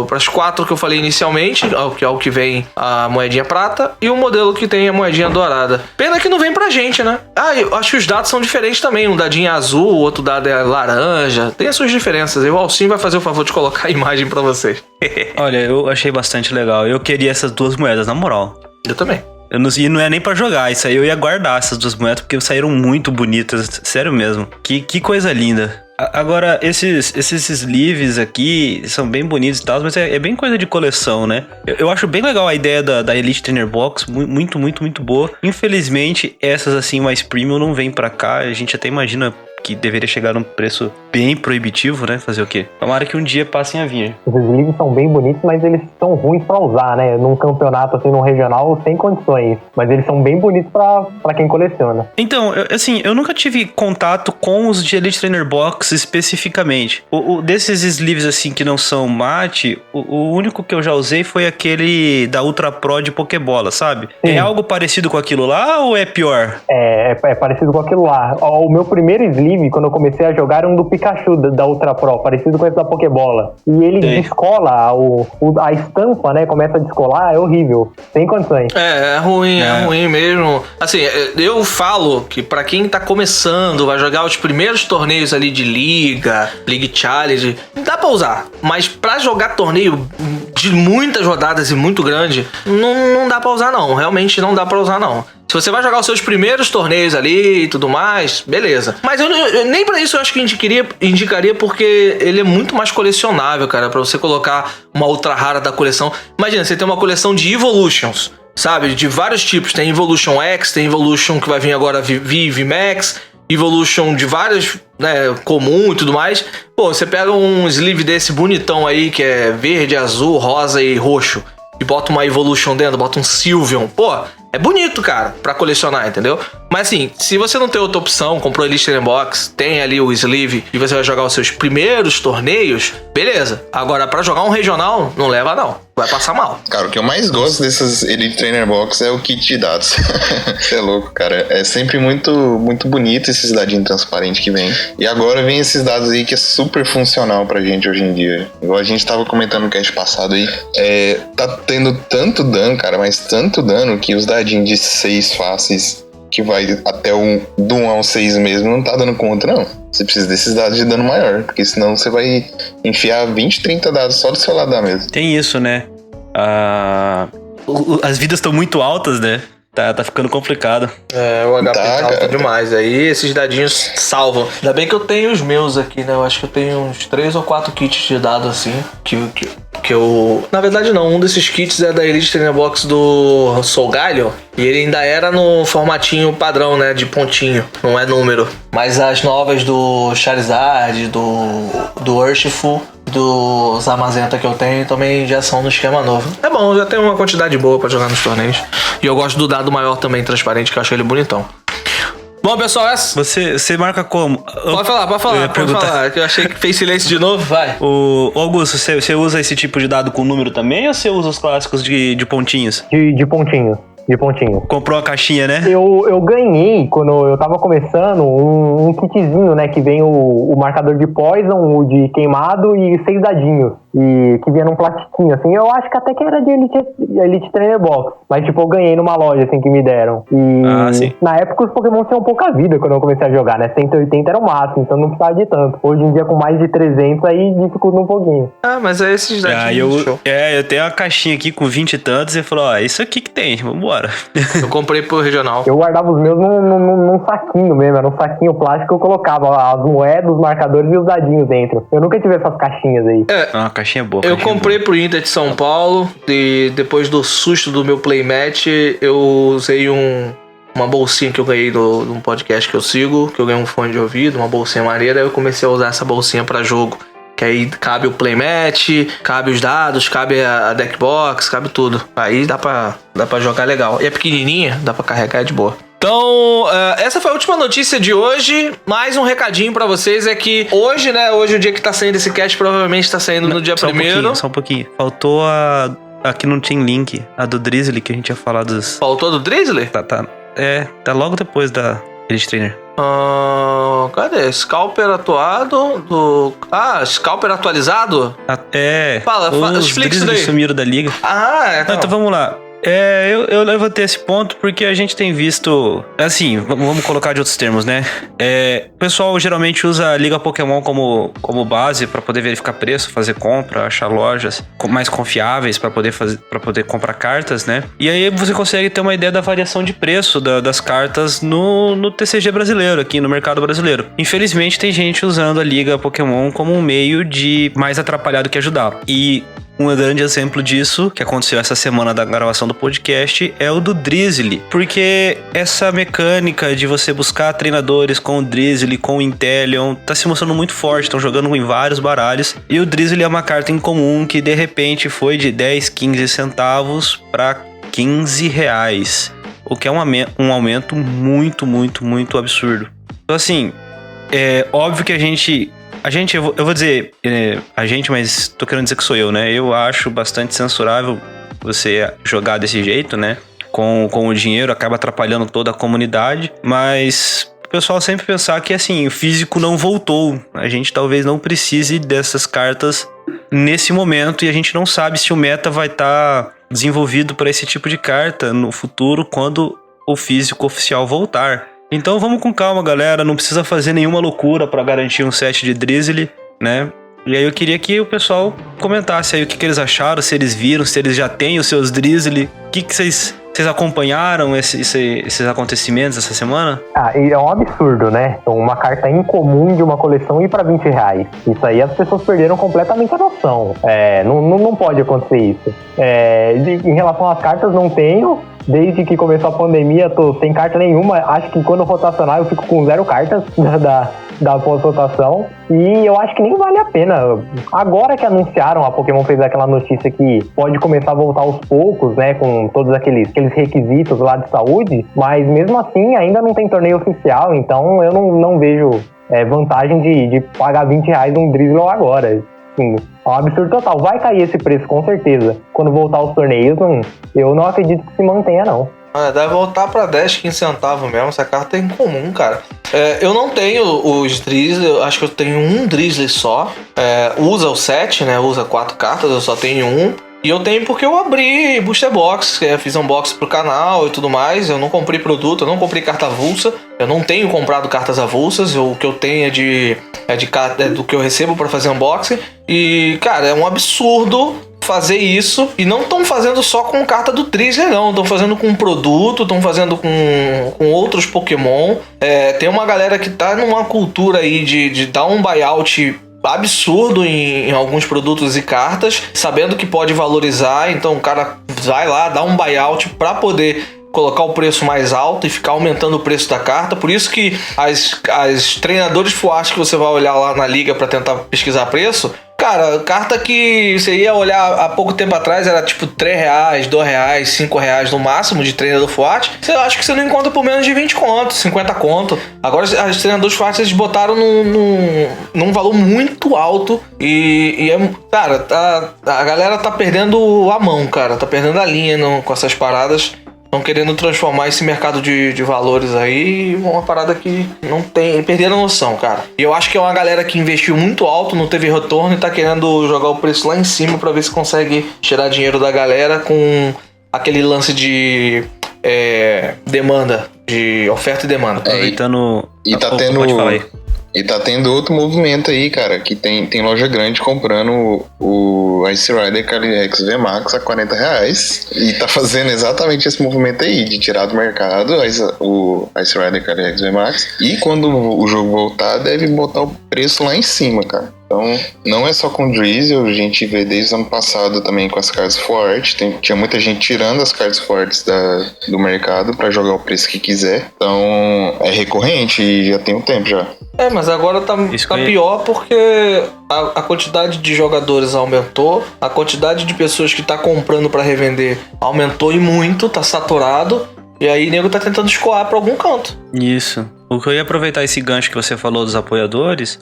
para as 4 que eu falei inicialmente, que é o que vem a moedinha prata, e um modelo que tem a moedinha dourada. Pena que não vem pra gente, né? Eu acho que os dados são diferentes também. Um dadinho é azul, o outro dado é laranja. Tem as suas diferenças. E o Alcim vai fazer o favor de colocar a imagem pra vocês. Olha, eu achei bastante legal. Eu queria essas 2 moedas, na moral. Eu também. E não é nem pra jogar, isso aí eu ia guardar essas 2 moedas, porque saíram muito bonitas, sério mesmo. Que coisa linda. Agora, esses sleeves aqui são bem bonitos e tal, mas é bem coisa de coleção, né? Eu acho bem legal a ideia da Elite Trainer Box, muito, muito, muito boa. Infelizmente, essas assim mais premium não vêm pra cá, a gente até imagina que deveria chegar num preço bem proibitivo, né? Fazer o quê? Tomara que um dia passem a vir. Os sleeves são bem bonitos, mas eles são ruins pra usar, né? Num campeonato, assim, num regional, sem condições. Mas eles são bem bonitos pra quem coleciona. Então, eu nunca tive contato com os de Elite Trainer Box especificamente. Desses sleeves, assim, que não são mate, o único que eu já usei foi aquele da Ultra Pro de Pokébola, sabe? Sim. É algo parecido com aquilo lá ou é pior? É parecido com aquilo lá. O meu primeiro sleeve, quando eu comecei a jogar, era um do Pikachu da Ultra Pro, parecido com esse da Pokébola. E ele descola, a estampa, né, começa a descolar, é horrível, sem condições. É ruim mesmo. Assim, eu falo que pra quem tá começando, vai jogar os primeiros torneios ali de Liga, League Challenge, dá pra usar. Mas pra jogar torneio de muitas rodadas e muito grande, não dá pra usar não. Realmente não dá pra usar não. Se você vai jogar os seus primeiros torneios ali e tudo mais, beleza. Mas eu nem pra isso eu acho que indicaria porque ele é muito mais colecionável, cara. Pra você colocar uma ultra rara da coleção. Imagina, você tem uma coleção de Evolutions, sabe? De vários tipos. Tem Evolution X, tem Evolution que vai vir agora VMAX, Evolution de vários, né, comum e tudo mais. Pô, você pega um sleeve desse bonitão aí, que é verde, azul, rosa e roxo, e bota uma Evolution dentro, bota um Sylveon. Pô, é bonito, cara, pra colecionar, entendeu? Mas assim, se você não tem outra opção, comprou a Elite Trainer Box, tem ali o sleeve e você vai jogar os seus primeiros torneios, beleza. Agora, pra jogar um regional, não leva não. Vai passar mal. Cara, o que eu mais gosto dessas Elite Trainer Box é o kit de dados. Você é louco, cara. É sempre muito, muito bonito esses dadinhos transparentes que vem. E agora vem esses dados aí que é super funcional pra gente hoje em dia. Igual a gente tava comentando no cast passado aí. Tá tendo tanto dano, cara, mas tanto dano que os dadinhos de 6 fáceis, que vai até do 1 ao 6 mesmo, não tá dando conta, não. Você precisa desses dados de dano maior, porque senão você vai enfiar 20, 30 dados só do seu lado da mesa. Tem isso, né? As vidas estão muito altas, né? Tá ficando complicado. O HP tá alto cara. demais. Aí esses dadinhos salvam. Ainda bem que eu tenho os meus aqui, né? Eu acho que eu tenho uns 3 ou 4 kits de dados assim. Que eu... Na verdade não, um desses kits é da Elite Trainer Box do Solgalho. E ele ainda era no formatinho padrão, né? De pontinho, não é número. Mas as novas do Charizard, do Urshifu, do Zamazenta que eu tenho também já são no esquema novo. É bom, já tem uma quantidade boa pra jogar nos torneios. E eu gosto do dado maior também, transparente, que eu acho ele bonitão. Bom, pessoal, Você marca como? Pode falar, Eu ia perguntar. que eu achei que fez silêncio de novo, vai. O Augusto, você usa esse tipo de dado com número também ou você usa os clássicos de pontinhos? De pontinho. De pontinho. Comprou a caixinha, né? Eu ganhei, quando eu tava começando, um kitzinho, né? Que vem o marcador de Poison, o de queimado e 6 dadinhos. E que vinha num plastiquinho, assim. Eu acho que até que era de Elite Trainer Box. Mas, tipo, eu ganhei numa loja, assim, que me deram. E sim. na época os Pokémon tinham pouca vida quando eu comecei a jogar, né? 180 era o máximo, então não precisava de tanto. Hoje em dia, com mais de 300, aí dificulta um pouquinho. Mas é esses dadinhos. Eu tenho uma caixinha aqui com 20 e tantos e falou, isso aqui que tem, vambora. Eu comprei pro regional. Eu guardava os meus num saquinho mesmo, era um saquinho plástico que eu colocava as moedas, os marcadores e os dadinhos dentro. Eu nunca tive essas caixinhas aí. Uma caixinha boa. Eu comprei pro Inter de São Paulo e depois do susto do meu playmatch, eu usei uma bolsinha que eu ganhei de um podcast que eu sigo, que eu ganhei um fone de ouvido, uma bolsinha maneira, aí eu comecei a usar essa bolsinha pra jogo. Que aí cabe o playmatch, cabe os dados, cabe a deckbox, cabe tudo. Aí dá pra jogar legal. E é pequenininha, dá pra carregar de boa. Então, essa foi a última notícia de hoje. Mais um recadinho pra vocês é que hoje, né? Hoje, o dia que tá saindo esse cast, provavelmente tá saindo no dia 1º. Só um pouquinho. Faltou aqui não tinha link. A do Drizzly que a gente ia falar dos... Faltou do Drizzly? Tá logo depois da Elite Trainer. Cadê? Scalper atuado Scalper atualizado? Fala, explica isso daí. Sumiram da liga. Então. Então vamos lá. Eu levantei esse ponto porque a gente tem visto, assim, vamos colocar de outros termos, né? O pessoal geralmente usa a Liga Pokémon como base para poder verificar preço, fazer compra, achar lojas mais confiáveis para poder comprar cartas, né? E aí você consegue ter uma ideia da variação de preço das cartas no TCG brasileiro, aqui no mercado brasileiro. Infelizmente tem gente usando a Liga Pokémon como um meio de mais atrapalhar do que ajudar. E um grande exemplo disso, que aconteceu essa semana da gravação do podcast, é o do Drizzly. Porque essa mecânica de você buscar treinadores com o Drizzly, com o Inteleon, tá se mostrando muito forte, estão jogando em vários baralhos. E o Drizzly é uma carta incomum que de repente foi de 10, 15 centavos para 15 reais. O que é um aumento muito, muito, muito absurdo. Então assim, é óbvio que a gente, eu vou dizer a gente, mas tô querendo dizer que sou eu, né? Eu acho bastante censurável você jogar desse jeito, né? Com o dinheiro, acaba atrapalhando toda a comunidade, mas o pessoal sempre pensar que, assim, o físico não voltou. A gente talvez não precise dessas cartas nesse momento e a gente não sabe se o meta vai estar desenvolvido para esse tipo de carta no futuro quando o físico oficial voltar. Então vamos com calma, galera, não precisa fazer nenhuma loucura para garantir um set de Drizzly, né? E aí eu queria que o pessoal comentasse aí o que eles acharam, se eles viram, se eles já têm os seus Drizzly, o que vocês acompanharam esses acontecimentos essa semana? E é um absurdo, né? Uma carta incomum de uma coleção ir pra 20 reais. Isso aí as pessoas perderam completamente a noção. Não pode acontecer isso. Em relação às cartas, não tenho. Desde que começou a pandemia, tô sem carta nenhuma. Acho que quando rotacionar eu fico com 0 cartas da pós-rotação. E eu acho que nem vale a pena. Agora que anunciaram, a Pokémon fez aquela notícia que pode começar a voltar aos poucos, né? Com todos aqueles requisitos lá de saúde. Mas mesmo assim, ainda não tem torneio oficial. Então eu não vejo vantagem de pagar 20 reais num Drizzle agora. Sim, é um absurdo total. Vai cair esse preço, com certeza. Quando voltar aos torneios, eu não acredito que se mantenha, não. Deve voltar pra 10, 15 centavos mesmo. Essa carta é incomum, cara. Eu não tenho os Drizzly, acho que eu tenho um Drizzly só. Usa o set, né? Usa 4 cartas, eu só tenho um. E eu tenho porque eu abri booster box, fiz unboxing pro canal e tudo mais. Eu não comprei produto, eu não comprei carta avulsa. Eu não tenho comprado cartas avulsas. O que eu tenho é do que eu recebo pra fazer unboxing. E, cara, é um absurdo fazer isso. E não estão fazendo só com carta do Drizzly, não. Estão fazendo com produto, estão fazendo com outros Pokémon. Tem uma galera que tá numa cultura aí de dar um buyout absurdo em alguns produtos e cartas, sabendo que pode valorizar. Então o cara vai lá, dá um buyout para poder colocar o preço mais alto e ficar aumentando o preço da carta. Por isso que as treinadores fortes que você vai olhar lá na liga para tentar pesquisar preço, cara, carta que você ia olhar há pouco tempo atrás era tipo 3 reais, 2 reais, 5 reais no máximo de treinador forte. Você acha que você não encontra por menos de 20 conto, 50 conto. Agora as treinadores fortes eles botaram num valor muito alto e cara, a galera tá perdendo a mão, cara. Tá perdendo a linha com essas paradas. Estão querendo transformar esse mercado de valores aí em uma parada que não tem... Perderam a noção, cara. E eu acho que é uma galera que investiu muito alto, não teve retorno e tá querendo jogar o preço lá em cima pra ver se consegue tirar dinheiro da galera com aquele lance de demanda, de oferta e demanda. Aproveitando... E tá tendo... Pode falar aí. E tá tendo outro movimento aí, cara, que tem loja grande comprando o Ice Rider Calyrex VMAX a 40 reais. E tá fazendo exatamente esse movimento aí, de tirar do mercado o Ice Rider Calyrex VMAX. E quando o jogo voltar, deve botar o preço lá em cima, cara. Então, não é só com o Drizzle, a gente vê desde o ano passado também com as cartas fortes. Tinha muita gente tirando as cartas fortes do mercado pra jogar o preço que quiser. Então, é recorrente e já tem um tempo já. Mas agora tá pior porque a quantidade de jogadores aumentou, a quantidade de pessoas que tá comprando pra revender aumentou e muito, tá saturado. E aí o nego tá tentando escoar pra algum canto. Isso. O que eu ia aproveitar esse gancho que você falou dos apoiadores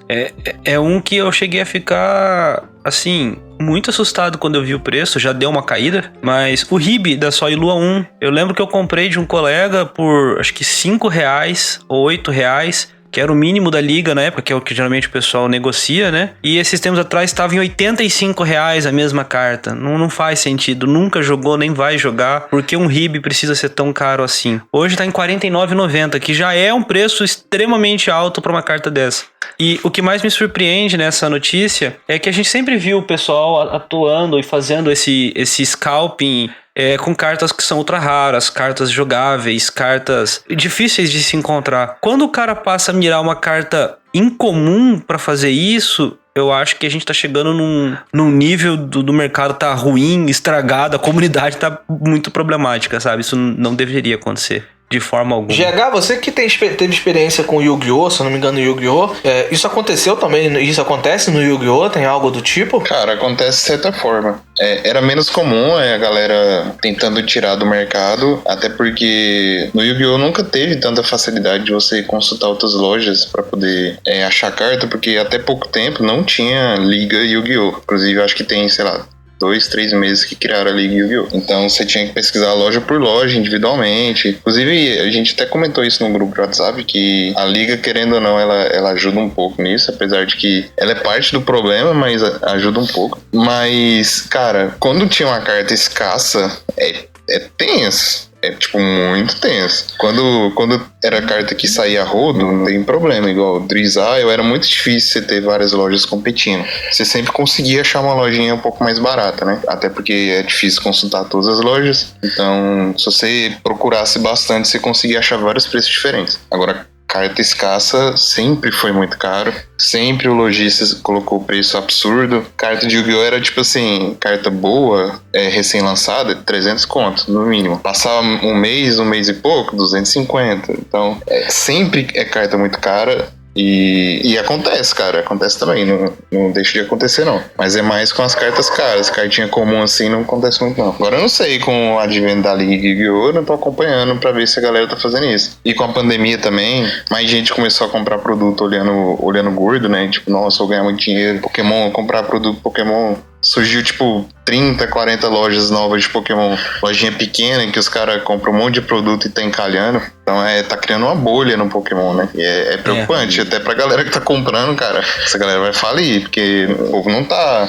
é um que eu cheguei a ficar, assim, muito assustado quando eu vi o preço, já deu uma caída, mas o Ribe da Soilua 1, eu lembro que eu comprei de um colega por acho que 5 reais ou 8 reais, que era o mínimo da liga na época, que é o que geralmente o pessoal negocia, né? E esses tempos atrás estava em R$85 a mesma carta. Não faz sentido, nunca jogou, nem vai jogar, porque um RIB precisa ser tão caro assim. Hoje tá em R$49,90, que já é um preço extremamente alto para uma carta dessa. E o que mais me surpreende nessa notícia é que a gente sempre viu o pessoal atuando e fazendo esse scalping com cartas que são ultra raras, cartas jogáveis, cartas difíceis de se encontrar. Quando o cara passa a mirar uma carta incomum para fazer isso, eu acho que a gente tá chegando num nível do mercado tá ruim, estragado, a comunidade tá muito problemática, sabe? Isso não deveria acontecer. De forma alguma. GH, você que teve experiência com Yu-Gi-Oh!, se eu não me engano, Yu-Gi-Oh!, isso aconteceu também? Isso acontece no Yu-Gi-Oh!? Tem algo do tipo? Cara, acontece de certa forma. Era menos comum a galera tentando tirar do mercado, até porque no Yu-Gi-Oh! Nunca teve tanta facilidade de você consultar outras lojas pra poder achar carta, porque até pouco tempo não tinha liga Yu-Gi-Oh! Inclusive, eu acho que tem, sei lá, 2-3 meses que criaram a Liga Yu-Gi-Oh! Então você tinha que pesquisar loja por loja, individualmente. Inclusive, a gente até comentou isso no grupo de WhatsApp, que a Liga, querendo ou não, ela ajuda um pouco nisso, apesar de que ela é parte do problema, mas ajuda um pouco. Mas, cara, quando tinha uma carta escassa, é tenso. É, tipo, muito tenso. Quando era carta que saía a rodo, não tem problema. Igual o Drizzile, era muito difícil você ter várias lojas competindo. Você sempre conseguia achar uma lojinha um pouco mais barata, né? Até porque é difícil consultar todas as lojas. Então, se você procurasse bastante, você conseguia achar vários preços diferentes. Agora, carta escassa sempre foi muito caro. Sempre o lojista colocou preço absurdo. Carta de Yu-Gi-Oh! Era tipo assim, carta boa, recém-lançada, 300 conto, no mínimo. Passava um mês e pouco, 250. Então, sempre é carta muito cara. E acontece, cara, acontece também, não deixa de acontecer não, mas é mais com as cartas caras, cartinha comum assim não acontece muito não. Agora eu não sei, com o advento da Liga Yu-Gi-Oh! Eu não tô acompanhando pra ver se a galera tá fazendo isso. E com a pandemia também, mais gente começou a comprar produto olhando gordo, né, tipo, nossa, vou ganhar muito dinheiro, Pokémon, comprar produto Pokémon. Surgiu, tipo, 30, 40 lojas novas de Pokémon. Lojinha pequena, em que os caras compram um monte de produto e tá encalhando. Então, tá criando uma bolha no Pokémon, né? E é preocupante. Até pra galera que tá comprando, cara. Essa galera vai falir, porque o povo não tá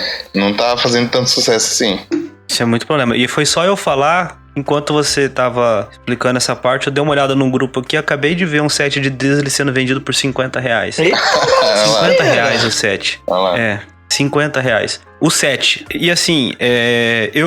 fazendo tanto sucesso assim. Isso é muito problema. E foi só eu falar... Enquanto você tava explicando essa parte, eu dei uma olhada num grupo aqui e acabei de ver um set de Drizzly sendo vendido por R$50. R$50 o set. R$50. O set. E assim,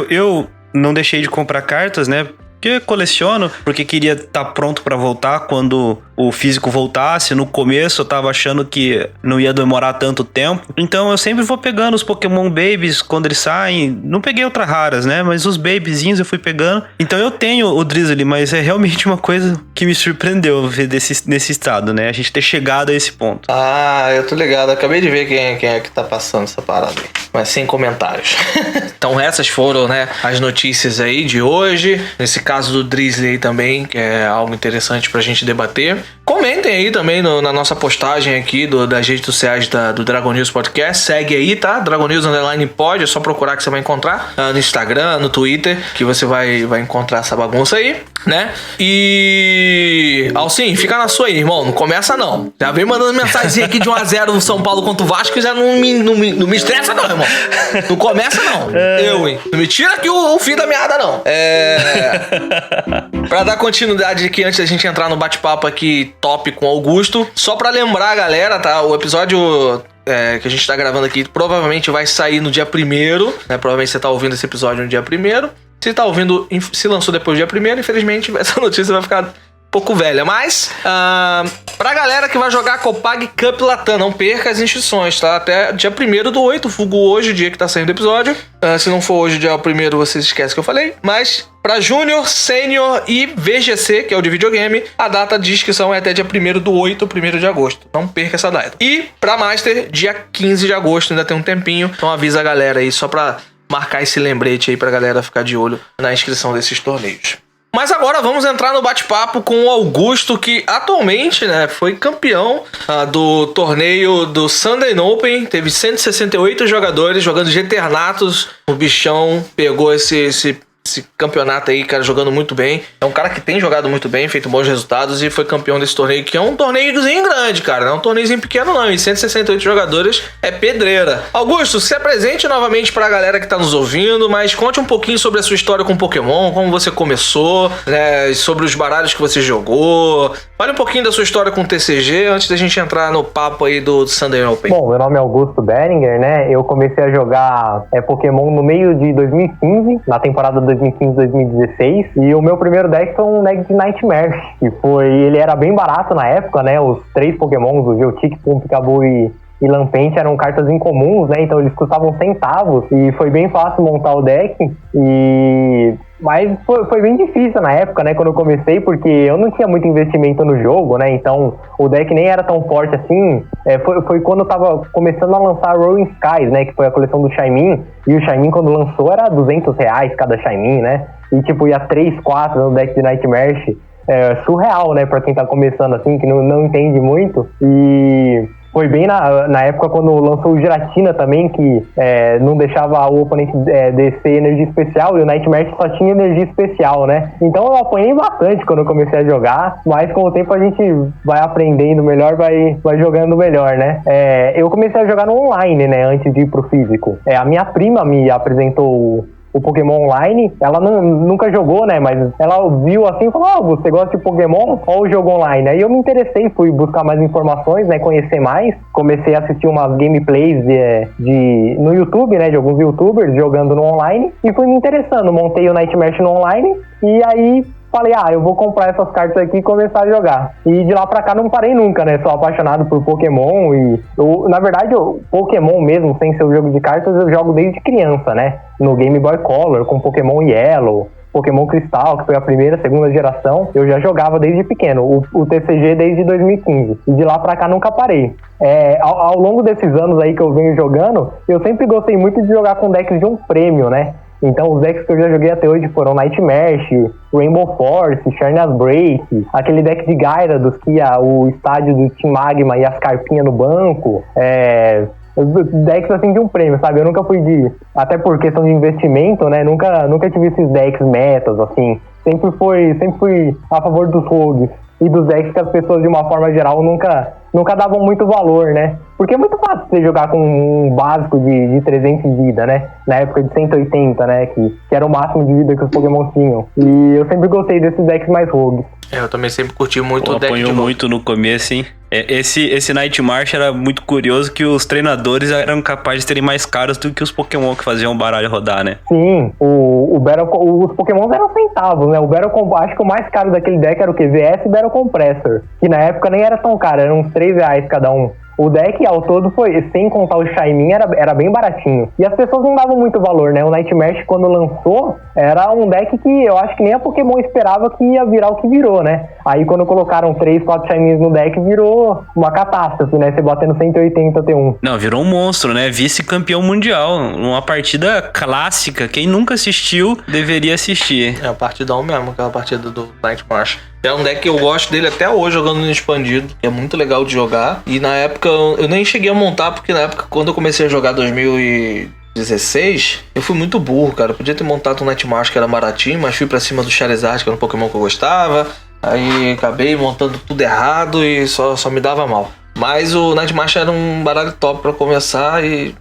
eu não deixei de comprar cartas, né? Porque coleciono, porque queria estar pronto pra voltar quando o físico voltasse. No começo eu tava achando que não ia demorar tanto tempo. Então eu sempre vou pegando os Pokémon Babies quando eles saem. Não peguei outras raras, né? Mas os babyzinhos eu fui pegando. Então eu tenho o Drizzly, mas é realmente uma coisa que me surpreendeu ver nesse estado, né? A gente ter chegado a esse ponto. Ah, eu tô ligado. Acabei de ver quem é que tá passando essa parada aí. Mas sem comentários. Então essas foram, né, as notícias aí de hoje. Nesse caso do Drizzly aí também, que é algo interessante pra gente debater. Comentem aí também na nossa postagem aqui das redes sociais do Dragon News Podcast. Segue aí, tá? Dragon News _pod, é só procurar que você vai encontrar no Instagram, no Twitter, que você vai encontrar essa bagunça aí, né? E... Alcim, fica na sua aí, irmão. Não começa não. Já vem mandando mensagem aqui de 1-0 no São Paulo contra o Vasco e já não me estressa não, irmão. Não começa não. Hein? Não me tira aqui o fim da meada não. Pra dar continuidade aqui, antes da gente entrar no bate-papo aqui top com o Augusto, só pra lembrar a galera, tá? O episódio que a gente tá gravando aqui provavelmente vai sair no dia 1º, né? Provavelmente você tá ouvindo esse episódio no dia 1º. Se tá ouvindo, se lançou depois do dia 1º, infelizmente essa notícia vai ficar pouco velha, mas pra galera que vai jogar a Copag Cup Latam, não perca as inscrições, tá? Até dia 1º/8, fugo hoje, o dia que tá saindo o episódio. Se não for hoje, dia 1º, vocês esquecem que eu falei. Mas pra Júnior, Sênior e VGC, que é o de videogame, a data de inscrição é até dia 1º/8, 1º de agosto. Não perca essa data. E pra Master, dia 15 de agosto, ainda tem um tempinho. Então avisa a galera aí, só pra marcar esse lembrete aí pra galera ficar de olho na inscrição desses torneios. Mas agora vamos entrar no bate-papo com o Augusto, que atualmente, né, foi campeão do torneio do Sunday Open. Teve 168 jogadores jogando de Eternatus. O bichão pegou esse esse campeonato aí, cara, jogando muito bem. É um cara que tem jogado muito bem, feito bons resultados e foi campeão desse torneio, que é um torneiozinho grande, cara. Não é um torneiozinho pequeno, não. E 168 jogadores é pedreira. Augusto, se apresente novamente pra galera que tá nos ouvindo, mas conte um pouquinho sobre a sua história com Pokémon, como você começou, né, sobre os baralhos que você jogou. Fale um pouquinho da sua história com o TCG antes da gente entrar no papo aí do Sunday Open. Bom, meu nome é Augusto Beringer, né? Eu comecei a jogar Pokémon no meio de 2015, na temporada 2015-2016, e o meu primeiro deck foi um deck de Nightmare, que ele era bem barato na época, né? Os 3 Pokémons, o Geotic, Pumpkaboo e Lampente, eram cartas incomuns, né? Então eles custavam centavos e foi bem fácil montar o deck. Mas foi bem difícil na época, né? Quando eu comecei, porque eu não tinha muito investimento no jogo, né? Então o deck nem era tão forte assim. Foi quando eu tava começando a lançar Rolling Skies, né? Que foi a coleção do Shaymin. E o Shaymin, quando lançou, era R$200 cada Shaymin, né? E tipo, ia 3, 4 no deck de Nightmare. Surreal, né? Pra quem tá começando assim, que não entende muito. E foi bem na época quando lançou o Giratina também, que não deixava o oponente descer energia especial, e o Nightmare só tinha energia especial, né? Então eu apanhei bastante quando eu comecei a jogar, mas com o tempo a gente vai aprendendo melhor, vai jogando melhor, né? Eu comecei a jogar no online, né? Antes de ir pro físico. A minha prima me apresentou o Pokémon Online. Ela nunca jogou, né? Mas ela viu assim e falou: você gosta de Pokémon? Olha o jogo online. Aí eu me interessei, fui buscar mais informações, né? Conhecer mais. Comecei a assistir umas gameplays no YouTube, né? De alguns youtubers jogando no online. E fui me interessando. Montei o Nightmare no online. E aí falei, eu vou comprar essas cartas aqui e começar a jogar. E de lá pra cá não parei nunca, né? Sou apaixonado por Pokémon e na verdade, Pokémon mesmo, sem ser o jogo de cartas, eu jogo desde criança, né? No Game Boy Color, com Pokémon Yellow, Pokémon Cristal, que foi a primeira, segunda geração, eu já jogava desde pequeno, o TCG desde 2015. E de lá pra cá nunca parei. Ao longo desses anos aí que eu venho jogando, eu sempre gostei muito de jogar com decks de um prêmio, né? Então os decks que eu já joguei até hoje foram Nightmare, Rainbow Force, Charnias Break, aquele deck de Gyarados que ia o estádio do Team Magma e as carpinhas no banco, decks assim de um prêmio, sabe? Eu nunca fui até por questão de investimento, né? Nunca tive esses decks metas, assim. Sempre fui a favor dos rogues e dos decks que as pessoas, de uma forma geral, nunca davam muito valor, né? Porque é muito fácil você jogar com um básico de 300 de vida, né? Na época de 180, né? Que era o máximo de vida que os Pokémon tinham. E eu sempre gostei desses decks mais rogues. Eu também sempre curti muito o deck de apanhou muito no começo, hein? Esse Nightmare era muito curioso, que os treinadores eram capazes de terem mais caros do que os Pokémon que faziam o baralho rodar, né? Sim, os Pokémon eram centavos, né? Acho que o mais caro daquele deck era o que? VS Battle Compressor, que na época nem era tão caro, eram uns R$3 cada um. O deck ao todo sem contar o Shaymin, era bem baratinho. E as pessoas não davam muito valor, né? O Nightmare, quando lançou, era um deck que eu acho que nem a Pokémon esperava que ia virar o que virou, né? Aí quando colocaram 3, 4 Shaymins no deck, virou uma catástrofe, né? Você batendo 180 T1. Não, virou um monstro, né? Vice-campeão mundial. Uma partida clássica. Quem nunca assistiu, deveria assistir. É a partidão mesmo, aquela partida do Nightmare. É um deck que eu gosto dele até hoje, jogando no expandido. É muito legal de jogar. E na época, eu nem cheguei a montar, porque na época, quando eu comecei a jogar 2016, eu fui muito burro, cara. Eu podia ter montado um Nightmare que era baratinho, mas fui pra cima do Charizard, que era um Pokémon que eu gostava. Aí acabei montando tudo errado e só me dava mal. Mas o Nightmare era um baralho top pra começar e,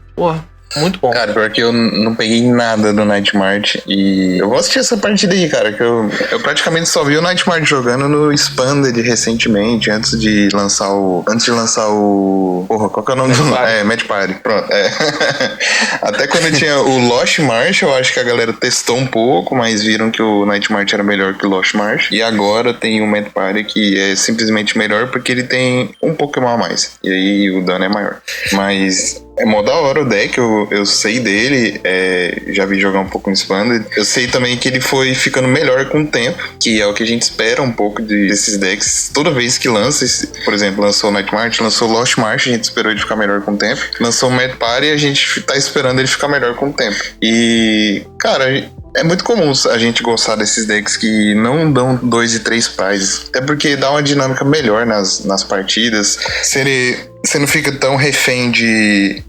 muito bom. Cara, pior que eu não peguei nada do Nightmare e eu vou assistir essa partida aí, cara, que eu praticamente só vi o Nightmare jogando no Expanded recentemente, antes de lançar o... Porra, qual que é o nome do... Match Party, pronto. Até quando tinha o Lost March, eu acho que a galera testou um pouco, mas viram que o Nightmare era melhor que o Lost March. E agora tem o Match Party, que é simplesmente melhor porque ele tem um Pokémon a mais. E aí o dano é maior. Mas... é mó da hora o deck, eu sei dele, já vi jogar um pouco no Expanded. Eu sei também que ele foi ficando melhor com o tempo, que é o que a gente espera um pouco desses decks. Toda vez que lança, por exemplo, lançou o Nightmare, lançou o Lost March, a gente esperou ele ficar melhor com o tempo. Lançou o Mad Party, a gente tá esperando ele ficar melhor com o tempo. E, cara... é muito comum a gente gostar desses decks que não dão 2 e 3 prizes. Até porque dá uma dinâmica melhor nas partidas. Você não fica tão refém de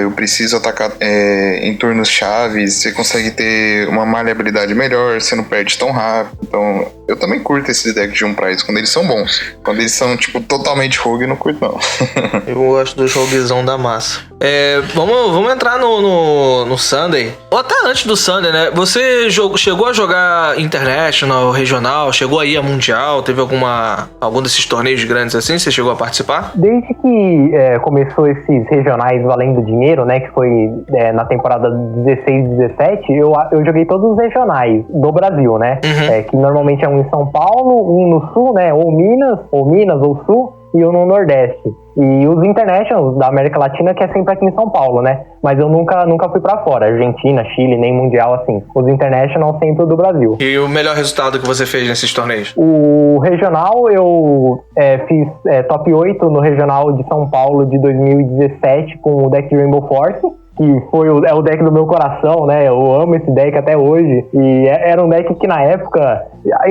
eu preciso atacar em turnos chaves, você consegue ter uma maleabilidade melhor, você não perde tão rápido. Então, eu também curto esses decks de Price quando eles são bons. Quando eles são, tipo, totalmente rogue, eu não curto, não. Eu gosto dos roguezão da massa. Vamos entrar no Sunday. Ou até antes do Sunday, né? Você chegou a jogar International, Regional, chegou aí a Mundial? Teve algum desses torneios grandes assim? Você chegou a participar? Desde que começou esses regionais valendo dinheiro, né, que foi na temporada 16-17, eu joguei todos os regionais do Brasil, né? Que normalmente é um em São Paulo, um no Sul, né? Ou Minas ou Sul, e um no Nordeste. E os Internationals da América Latina, que é sempre aqui em São Paulo, né? Mas eu nunca fui pra fora. Argentina, Chile, nem Mundial, assim. Os Internationals sempre do Brasil. E o melhor resultado que você fez nesses torneios? O regional, eu fiz top 8 no regional de São Paulo de 2017 com o deck de Rainbow Force, que foi o deck do meu coração, né? Eu amo esse deck até hoje. E era um deck que na época...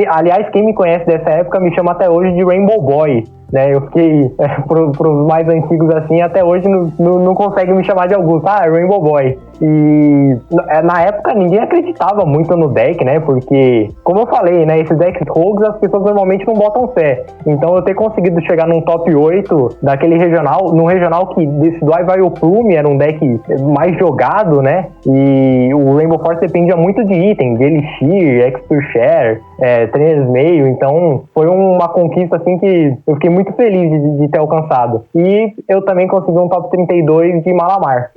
Aliás, quem me conhece dessa época me chama até hoje de Rainbow Boy, né? Eu fiquei, pros mais antigos assim, até hoje não consegue me chamar de Augusto. Rainbow Boy. E na época ninguém acreditava muito no deck, né? Porque, como eu falei, né? Esses decks rogues as pessoas normalmente não botam fé. Então eu ter conseguido chegar num top 8 daquele regional, num regional que desse do Ivy Plume era um deck mais jogado, né? E o Rainbow Force dependia muito de item, de Elixir, Expert Share, trainers meio. Então foi uma conquista assim que eu fiquei muito feliz de ter alcançado. E eu também consegui um top 32 de Malamar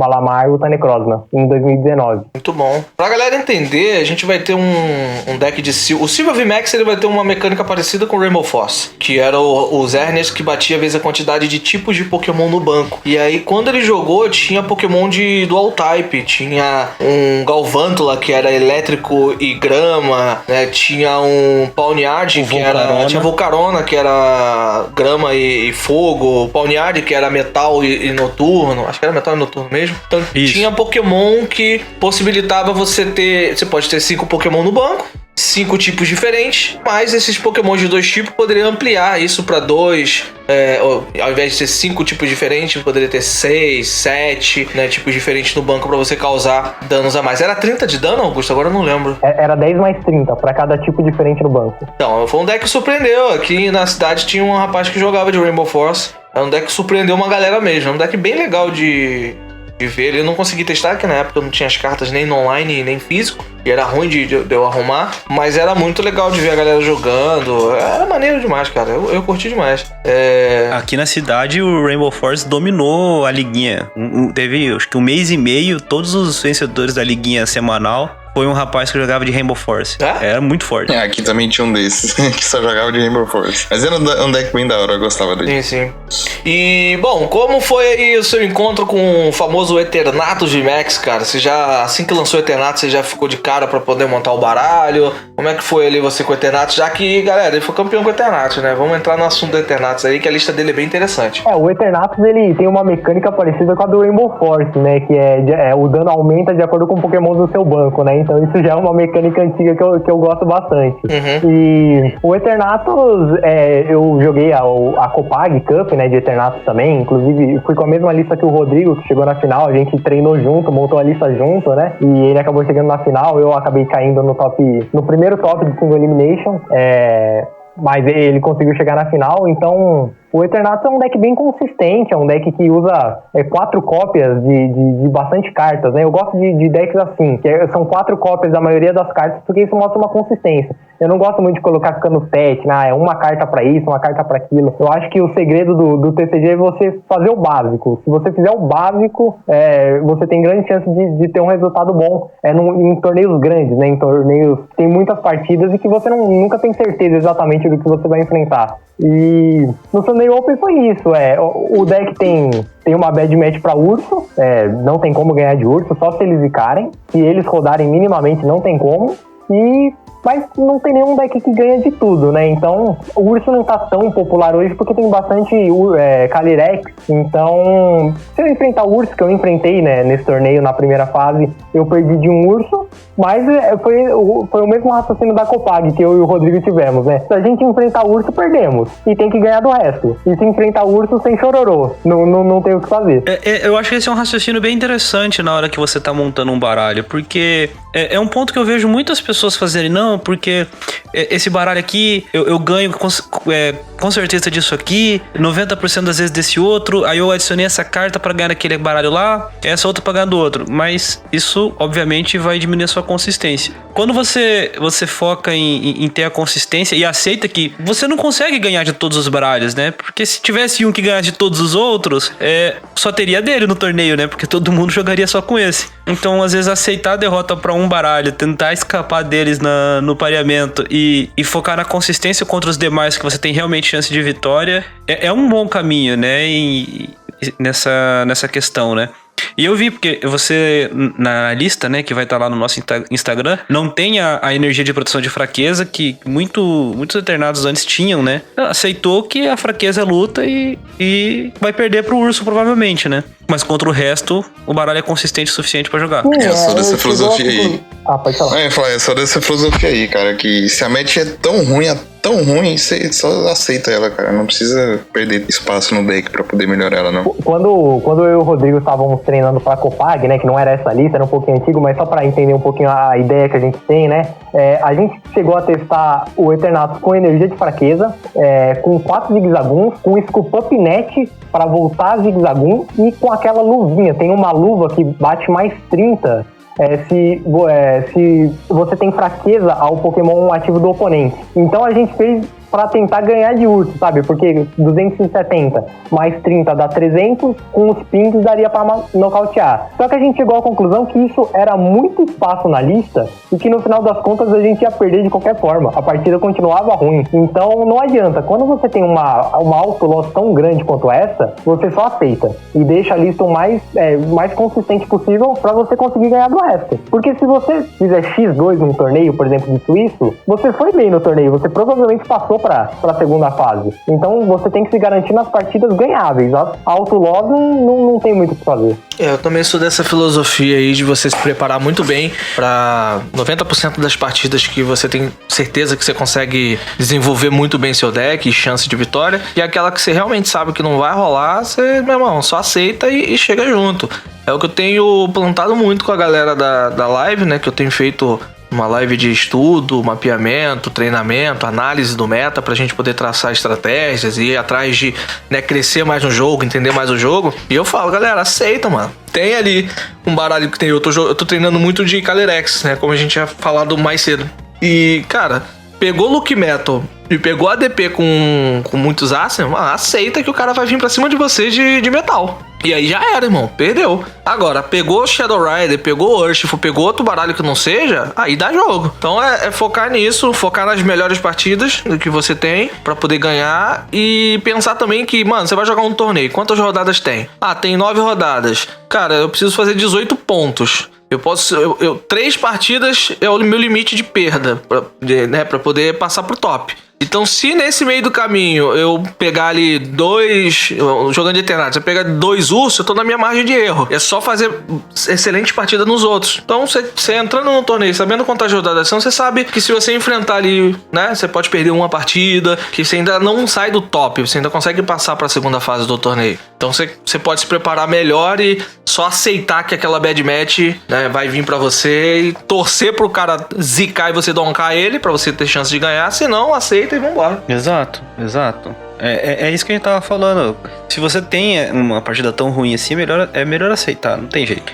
e o Tane-Krosna em 2019. Muito bom. Pra galera entender, a gente vai ter um deck de Silva. O Silva VMAX ele vai ter uma mecânica parecida com o Rainbow Force, que era os Ernest que batia vezes a quantidade de tipos de Pokémon no banco. E aí, quando ele jogou, tinha Pokémon de Dual Type. Tinha um Galvantula, que era elétrico e grama, né? Tinha um Pawniard, que era... Tinha Volcarona, que era grama e fogo. O Pawniard, que era metal e noturno. Acho que era metal e noturno mesmo. Então, tinha Pokémon que possibilitava você ter... Você pode ter 5 Pokémon no banco, 5 tipos diferentes, mas esses Pokémon de 2 tipos poderiam ampliar isso para 2, ao invés de ter 5 tipos diferentes, poderia ter 6, 7, né, tipos diferentes no banco para você causar danos a mais. Era 30 de dano, Augusto? Agora eu não lembro. Era 10 mais 30 para cada tipo diferente no banco. Então, foi um deck que surpreendeu. Aqui na cidade tinha um rapaz que jogava de Rainbow Force. É um deck que surpreendeu uma galera mesmo. É um deck bem legal de ver. Eu não consegui testar, porque na época eu não tinha as cartas nem no online nem físico, e era ruim de eu arrumar, mas era muito legal de ver a galera jogando. Era maneiro demais, cara. Eu curti demais. Aqui na cidade o Rainbow Force dominou a liguinha. Teve acho que um mês e meio, todos os vencedores da liguinha semanal foi um rapaz que jogava de Rainbow Force. Era muito forte. Aqui também tinha um desses, que só jogava de Rainbow Force. Mas era um deck bem da hora, eu gostava dele. Sim. E, bom, como foi aí o seu encontro com o famoso Eternatus VMAX, cara? Você já, assim que lançou o Eternatus, você já ficou de cara pra poder montar o baralho? Como é que foi ali você com o Eternatus? Já que, galera, ele foi campeão com o Eternatus, né? Vamos entrar no assunto do Eternatus aí, que a lista dele é bem interessante. O Eternatus, ele tem uma mecânica parecida com a do Rainbow Force, né? Que o dano aumenta de acordo com o Pokémon do seu banco, né? Então isso já é uma mecânica antiga que eu gosto bastante. E o Eternatus, eu joguei a Copag Cup, né, de Eternatus também. Inclusive, fui com a mesma lista que o Rodrigo, que chegou na final. A gente treinou junto, montou a lista junto, né? E ele acabou chegando na final. Eu acabei caindo no primeiro top de Single Elimination. Mas ele conseguiu chegar na final, então o Eternatus é um deck bem consistente, é um deck que usa 4 cópias de bastante cartas, né? Eu gosto de decks assim, que são 4 cópias da maioria das cartas, porque isso mostra uma consistência. Eu não gosto muito de colocar ficando 7, né? Uma carta pra isso, uma carta pra aquilo. Eu acho que o segredo do TCG é você fazer o básico. Se você fizer o básico, você tem grande chance de ter um resultado bom em torneios grandes, né? Em torneios que tem muitas partidas e que você nunca tem certeza exatamente do que você vai enfrentar. E no Sunday Open foi isso, o deck tem uma bad match pra urso, não tem como ganhar de urso, só se eles zicarem. Se eles rodarem minimamente, não tem como. E mas não tem nenhum deck que ganha de tudo, né? Então, o Urso não tá tão popular hoje porque tem bastante Calyrex. Então, se eu enfrentar o Urso, que eu enfrentei, né, nesse torneio na primeira fase, eu perdi de um Urso, mas foi o mesmo raciocínio da Copag que eu e o Rodrigo tivemos, né? Se a gente enfrentar o Urso, perdemos. E tem que ganhar do resto. E se enfrentar o Urso sem chororô, não tem o que fazer. Eu acho que esse é um raciocínio bem interessante na hora que você tá montando um baralho, porque é um ponto que eu vejo muitas pessoas fazerem, não, porque esse baralho aqui eu ganho com certeza disso aqui, 90% das vezes desse outro, aí eu adicionei essa carta pra ganhar aquele baralho lá, essa outra pra ganhar do outro, mas isso obviamente vai diminuir a sua consistência. Quando você foca em ter a consistência e aceita que você não consegue ganhar de todos os baralhos, né? Porque se tivesse um que ganhasse de todos os outros, só teria dele no torneio, né? Porque todo mundo jogaria só com esse. Então, às vezes, aceitar a derrota pra um baralho, tentar escapar deles no pareamento e focar na consistência contra os demais que você tem realmente chance de vitória, é um bom caminho, né? Nessa questão, né? E eu vi, porque você, na lista, né, que vai estar lá no nosso Instagram, não tem a energia de proteção de fraqueza que muitos Eternados antes tinham, né? Aceitou que a fraqueza é luta e vai perder pro Urso, provavelmente, né? Mas contra o resto, o baralho é consistente o suficiente pra jogar. É só dessa filosofia aí. Pode falar. É só dessa filosofia aí, cara, que se a match é tão ruim, você só aceita ela, cara. Não precisa perder espaço no deck pra poder melhorar ela, não. Quando eu e o Rodrigo estávamos treinando pra Copag, né, que não era essa lista, era um pouquinho antigo, mas só pra entender um pouquinho a ideia que a gente tem, né, a gente chegou a testar o Eternatus com energia de fraqueza, com 4 zigzaguns, com Scoop Up Net pra voltar zigzagun e com aquela luvinha. Tem uma luva que bate mais 30 se você tem fraqueza ao Pokémon ativo do oponente. Então a gente fez pra tentar ganhar de Urso, sabe? Porque 270 mais 30 dá 300, com os pings daria pra nocautear. Só que a gente chegou à conclusão que isso era muito espaço na lista e que no final das contas a gente ia perder de qualquer forma. A partida continuava ruim. Então não adianta. Quando você tem uma auto-loss tão grande quanto essa, você só aceita e deixa a lista o mais consistente possível pra você conseguir ganhar do resto. Porque se você fizer X2 num torneio, por exemplo, de suíço, você foi bem no torneio, você provavelmente passou pra segunda fase. Então você tem que se garantir nas partidas ganháveis. A auto-loss não tem muito o que fazer. Eu também sou dessa filosofia aí de você se preparar muito bem pra 90% das partidas que você tem certeza que você consegue desenvolver muito bem seu deck e chance de vitória. E aquela que você realmente sabe que não vai rolar, você, meu irmão, só aceita e chega junto. É o que eu tenho plantado muito com a galera da live, né? Que eu tenho feito uma live de estudo, mapeamento, treinamento, análise do meta pra gente poder traçar estratégias e ir atrás de, né, crescer mais no jogo, entender mais o jogo. E eu falo, galera, aceita, mano. Tem ali um baralho que tem. Eu tô treinando muito de Calyrex, né? Como a gente tinha falado mais cedo. E, cara, pegou Look Metal e pegou ADP com muitos Arsenal, aceita que o cara vai vir pra cima de você de metal. E aí já era, irmão. Perdeu. Agora, pegou Shadow Rider, pegou Urshifu, pegou outro baralho que não seja, aí dá jogo. Então é focar nisso, focar nas melhores partidas que você tem pra poder ganhar e pensar também que, mano, você vai jogar um torneio. Quantas rodadas tem? Tem 9 rodadas. Cara, eu preciso fazer 18 pontos. Eu posso... 3 partidas é o meu limite de perda pra poder passar pro top. Então, se nesse meio do caminho eu pegar ali 2... Jogando de Eternatus, eu pegar 2 ursos, eu tô na minha margem de erro. É só fazer excelente partida nos outros. Então, você entrando no torneio, sabendo quantas rodadas são, você sabe que se você enfrentar ali, né, você pode perder uma partida, que você ainda não sai do top, você ainda consegue passar pra segunda fase do torneio. Então, você pode se preparar melhor e só aceitar que aquela bad match, né, vai vir pra você e torcer pro cara zicar e você doncar ele, pra você ter chance de ganhar. Se não, aceita e vambora. Exato. É isso que a gente tava falando. Se você tem uma partida tão ruim assim, é melhor aceitar, não tem jeito.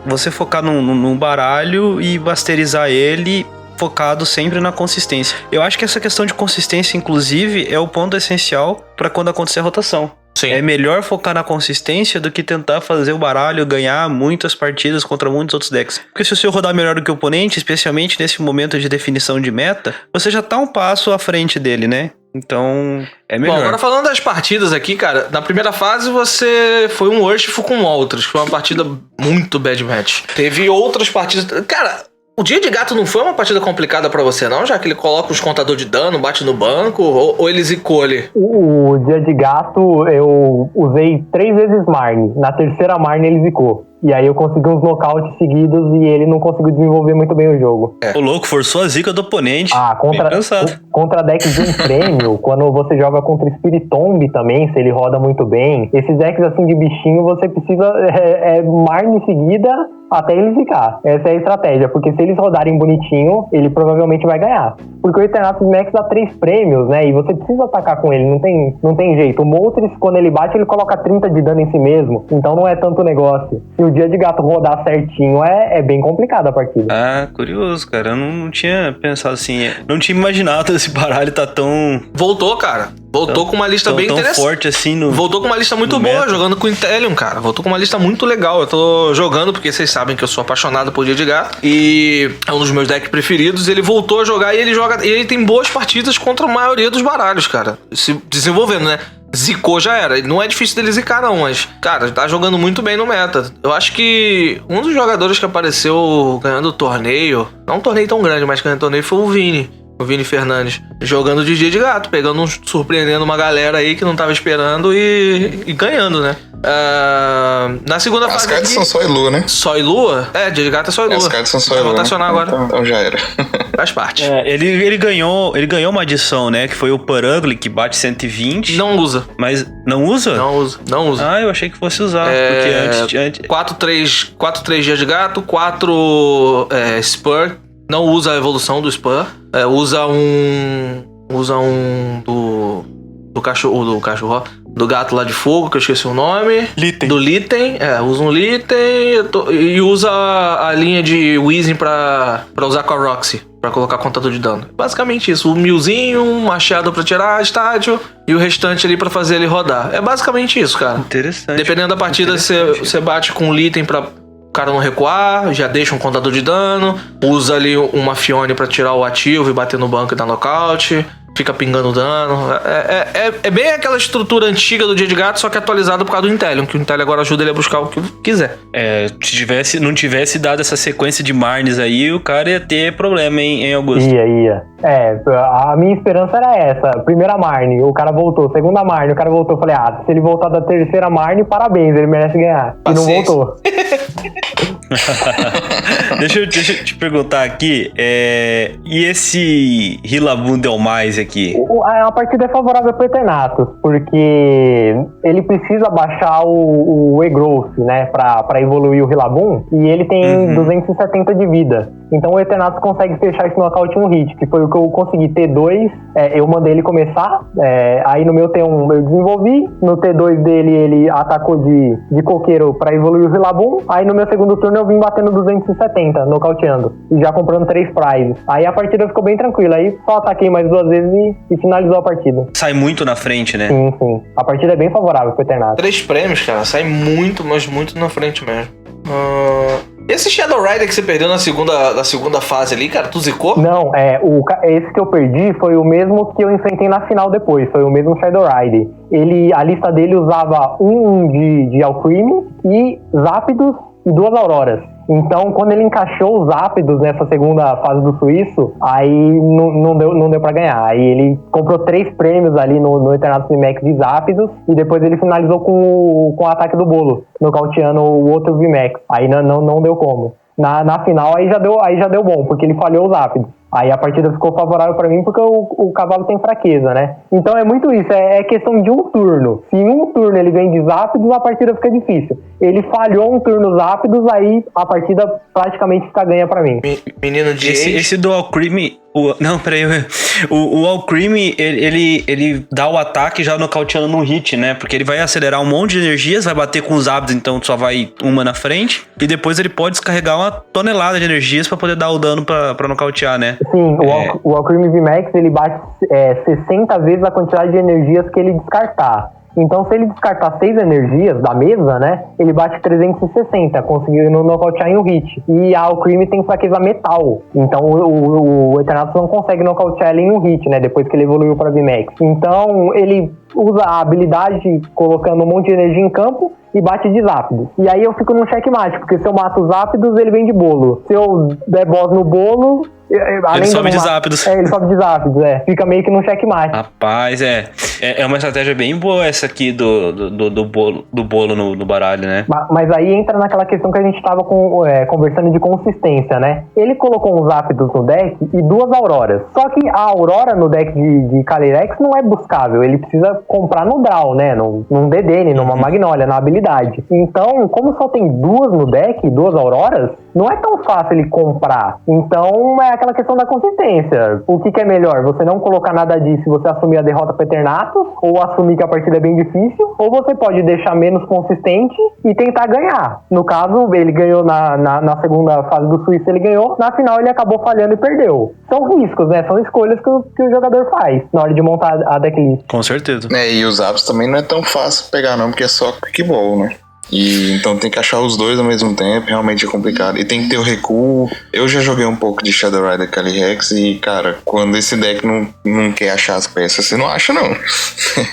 Você focar num baralho e masterizar ele focado sempre na consistência. Eu acho que essa questão de consistência, inclusive, é o ponto essencial para quando acontecer a rotação. Sim. É melhor focar na consistência do que tentar fazer o baralho ganhar muitas partidas contra muitos outros decks. Porque se você rodar melhor do que o oponente, especialmente nesse momento de definição de meta, você já tá um passo à frente dele, né? Então, é melhor. Bom, agora falando das partidas aqui, cara, na primeira fase você foi um Urshifu com outros. Foi uma partida muito bad match. Teve outras partidas... Cara, O Dia de Gato não foi uma partida complicada pra você, não? Já que ele coloca os contadores de dano, bate no banco, ou ele zicou ali? O Dia de Gato eu usei 3 vezes Marne. Na terceira Marne ele zicou. E aí eu consegui uns nocautes seguidos e ele não conseguiu desenvolver muito bem o jogo. O louco, forçou a zica do oponente. Contra decks de um prêmio, quando você joga contra Spiritomb também, se ele roda muito bem, esses decks assim de bichinho você precisa Marne em seguida até ele ficar. Essa é a estratégia, porque se eles rodarem bonitinho, ele provavelmente vai ganhar. Porque o Eternatus Max dá 3 prêmios, né? E você precisa atacar com ele, não tem jeito. O Moltres, quando ele bate, ele coloca 30 de dano em si mesmo, então não é tanto negócio. Se o Dia de Gato rodar certinho, é bem complicado a partida. Ah, curioso, cara. Eu não tinha pensado assim. Não tinha imaginado esse baralho tá tão... Voltou, cara. Voltou com uma lista bem tão interessante. Forte assim no... Voltou com uma lista muito boa, meta. Jogando com o Inteleon, cara. Voltou com uma lista muito legal. Eu tô jogando porque vocês sabem que eu sou apaixonado por Dia de Gato. E é um dos meus decks preferidos. Ele voltou a jogar e ele tem boas partidas contra a maioria dos baralhos, cara. Se desenvolvendo, né? Zicou já era. Não é difícil dele zicar, não, mas, cara, tá jogando muito bem no meta. Eu acho que um dos jogadores que apareceu ganhando o torneio, não um torneio tão grande, mas ganhando o torneio, foi o Vini Fernandes, jogando de Dia de Gato, surpreendendo uma galera aí que não tava esperando e ganhando, né? Na segunda fase. As cartas são só e lua, né? Só e lua? Dia de Gato é só e lua. As cartas são só e lua. Vai rotacionar agora. Então já era. Faz parte. Ele ganhou uma adição, né? Que foi o Purugly, que bate 120. Não usa. Mas não usa? Não usa. Ah, eu achei que fosse usar. Porque antes... 4-3 Dia de Gato, 4 Spur. Não usa a evolução do Spur. Usa um do cachorro, do gato lá de fogo, que eu esqueci o nome. Litten. Do Litten. Usa um Litten e usa a linha de Weezing pra usar com a Roxy, pra colocar contador de dano. Basicamente isso. Um milzinho, um machado pra tirar estádio e o restante ali pra fazer ele rodar. É basicamente isso, cara. Interessante. Dependendo da partida, você bate com o Litten pra o cara não recuar, já deixa um contador de dano, usa ali uma Fione pra tirar o ativo e bater no banco e dar nocaute, fica pingando dano. É bem aquela estrutura antiga do Dia de Gato, só que atualizada por causa do Inteleon, que o Inteleon agora ajuda ele a buscar o que quiser. Se não tivesse dado essa sequência de Marnes aí, o cara ia ter problema, hein, Augusto? Ia. A minha esperança era essa. Primeira Marne, o cara voltou. Segunda Marne, o cara voltou. Eu falei, se ele voltar da terceira Marne, parabéns, ele merece ganhar. E não voltou. Deixa eu te perguntar aqui, e esse Rillaboom Delmais aqui? A partida é favorável pro Eternatus, porque ele precisa baixar o E-Growth, né, pra evoluir o Rillaboom, e ele tem 270 de vida. Então o Eternatus consegue fechar esse nocaute em um hit, que foi o que eu consegui. T2, eu mandei ele começar, aí no meu T1 eu desenvolvi, no T2 dele ele atacou de coqueiro pra evoluir o Rillaboom, aí no meu segundo turno eu vim batendo 270, nocauteando, e já comprando 3 prizes. Aí a partida ficou bem tranquila, aí só ataquei mais 2 vezes e finalizou a partida. Sai muito na frente, né? Sim. A partida é bem favorável pro Eternatus. 3 prêmios, cara, sai muito, mas muito na frente mesmo. Esse Shadow Rider que você perdeu na segunda fase ali, cara, tu zicou? Não, esse que eu perdi foi o mesmo que eu enfrentei na final depois, foi o mesmo Shadow Rider. A lista dele usava de Alcremie e Zapdos e 2 Auroras. Então, quando ele encaixou os Zapdos nessa segunda fase do suíço, aí não deu pra ganhar. Aí ele comprou 3 prêmios ali no Eternatus VMAX de Zapdos e depois ele finalizou com o ataque do bolo, nocauteando o outro VMAX. Aí não deu como. Na final aí já deu bom, porque ele falhou os Zapdos. Aí a partida ficou favorável pra mim porque o cavalo tem fraqueza, né? Então é muito isso, é questão de um turno. Se em um turno ele vem de Zapdos, a partida fica difícil. Ele falhou um turno Zapdos, aí a partida praticamente fica ganha pra mim. Menino de esse do Alcremie... Não, peraí. O Alcremie, ele dá o ataque já nocauteando num hit, né? Porque ele vai acelerar um monte de energias, vai bater com os Zapdos, então só vai uma na frente. E depois ele pode descarregar uma tonelada de energias pra poder dar o dano pra nocautear, né? Sim, o Alcremie VMAX, ele bate 60 vezes a quantidade de energias que ele descartar. Então, se ele descartar 6 energias da mesa, né, ele bate 360, conseguindo nocautear em um hit. E a Alcremie tem fraqueza metal. Então, o Eternatus não consegue nocautear ele em um hit, né, depois que ele evoluiu para VMAX. Então, ele usa a habilidade colocando um monte de energia em campo e bate de Zapdos. E aí eu fico num checkmate, porque se eu mato os Zapdos, ele vem de bolo. Se eu der boss no bolo... Ele sobe de Zapdos. Ele sobe de Zapdos, fica meio que num checkmate. Rapaz, é uma estratégia bem boa essa aqui do bolo no baralho, né? Mas aí entra naquela questão que a gente tava conversando de consistência, né? Ele colocou uns Zapdos no deck e 2 Auroras. Só que a Aurora no deck de Calyrex não é buscável, ele precisa comprar no draw, né? Num DD, numa Magnolia, na habilidade. Então, como só tem 2 no deck, 2 Auroras, não é tão fácil ele comprar. Então, é aquela questão da consistência. O que é melhor? Você não colocar nada disso e você assumir a derrota pro Eternatus, ou assumir que a partida é bem difícil, ou você pode deixar menos consistente e tentar ganhar. No caso, ele ganhou na segunda fase do Suíço, ele ganhou. Na final, ele acabou falhando e perdeu. São riscos, né? São escolhas que o jogador faz na hora de montar a decklist. Com certeza. E os Zapdos também não é tão fácil pegar não, porque é só Quickball, né? E então tem que achar os dois ao mesmo tempo, realmente é complicado. E tem que ter o recuo. Eu já joguei um pouco de Shadow Rider Calyrex e, cara, quando esse deck não quer achar as peças, você não acha, não.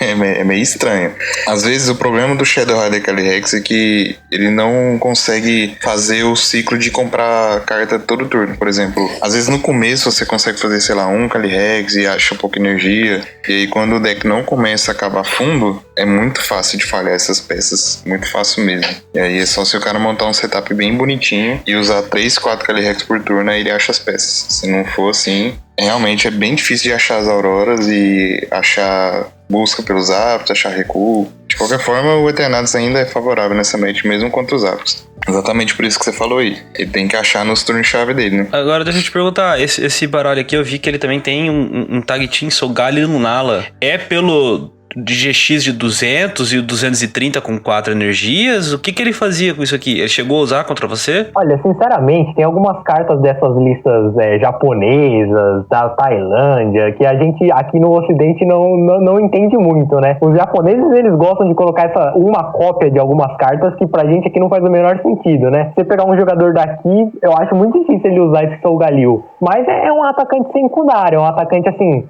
É meio estranho. Às vezes o problema do Shadow Rider Calyrex é que ele não consegue fazer o ciclo de comprar carta todo turno. Por exemplo, às vezes no começo você consegue fazer, sei lá, um Calyrex e acha pouca energia. E aí quando o deck não começa a acabar fundo, é muito fácil de falhar essas peças. Muito fácil mesmo. E aí é só se o cara montar um setup bem bonitinho e usar 3, 4 Calyrex por turno, aí ele acha as peças. Se não for assim, realmente é bem difícil de achar as Auroras e achar busca pelos Zapdos, achar recuo. De qualquer forma, o Eternatus ainda é favorável nessa match, mesmo contra os Zapdos. Exatamente por isso que você falou aí. Ele tem que achar nos turnos-chave dele, né? Agora deixa eu te perguntar, esse baralho aqui eu vi que ele também tem um tag team Sogali e Lunala. É pelo de GX de 200 e o 230 com 4 energias? O que ele fazia com isso aqui? Ele chegou a usar contra você? Olha, sinceramente, tem algumas cartas dessas listas japonesas, da Tailândia, que a gente aqui no Ocidente não entende muito, né? Os japoneses, eles gostam de colocar uma cópia de algumas cartas que pra gente aqui não faz o menor sentido, né? Se você pegar um jogador daqui, eu acho muito difícil ele usar esse Soul Galil. Mas é um atacante secundário, é um atacante assim...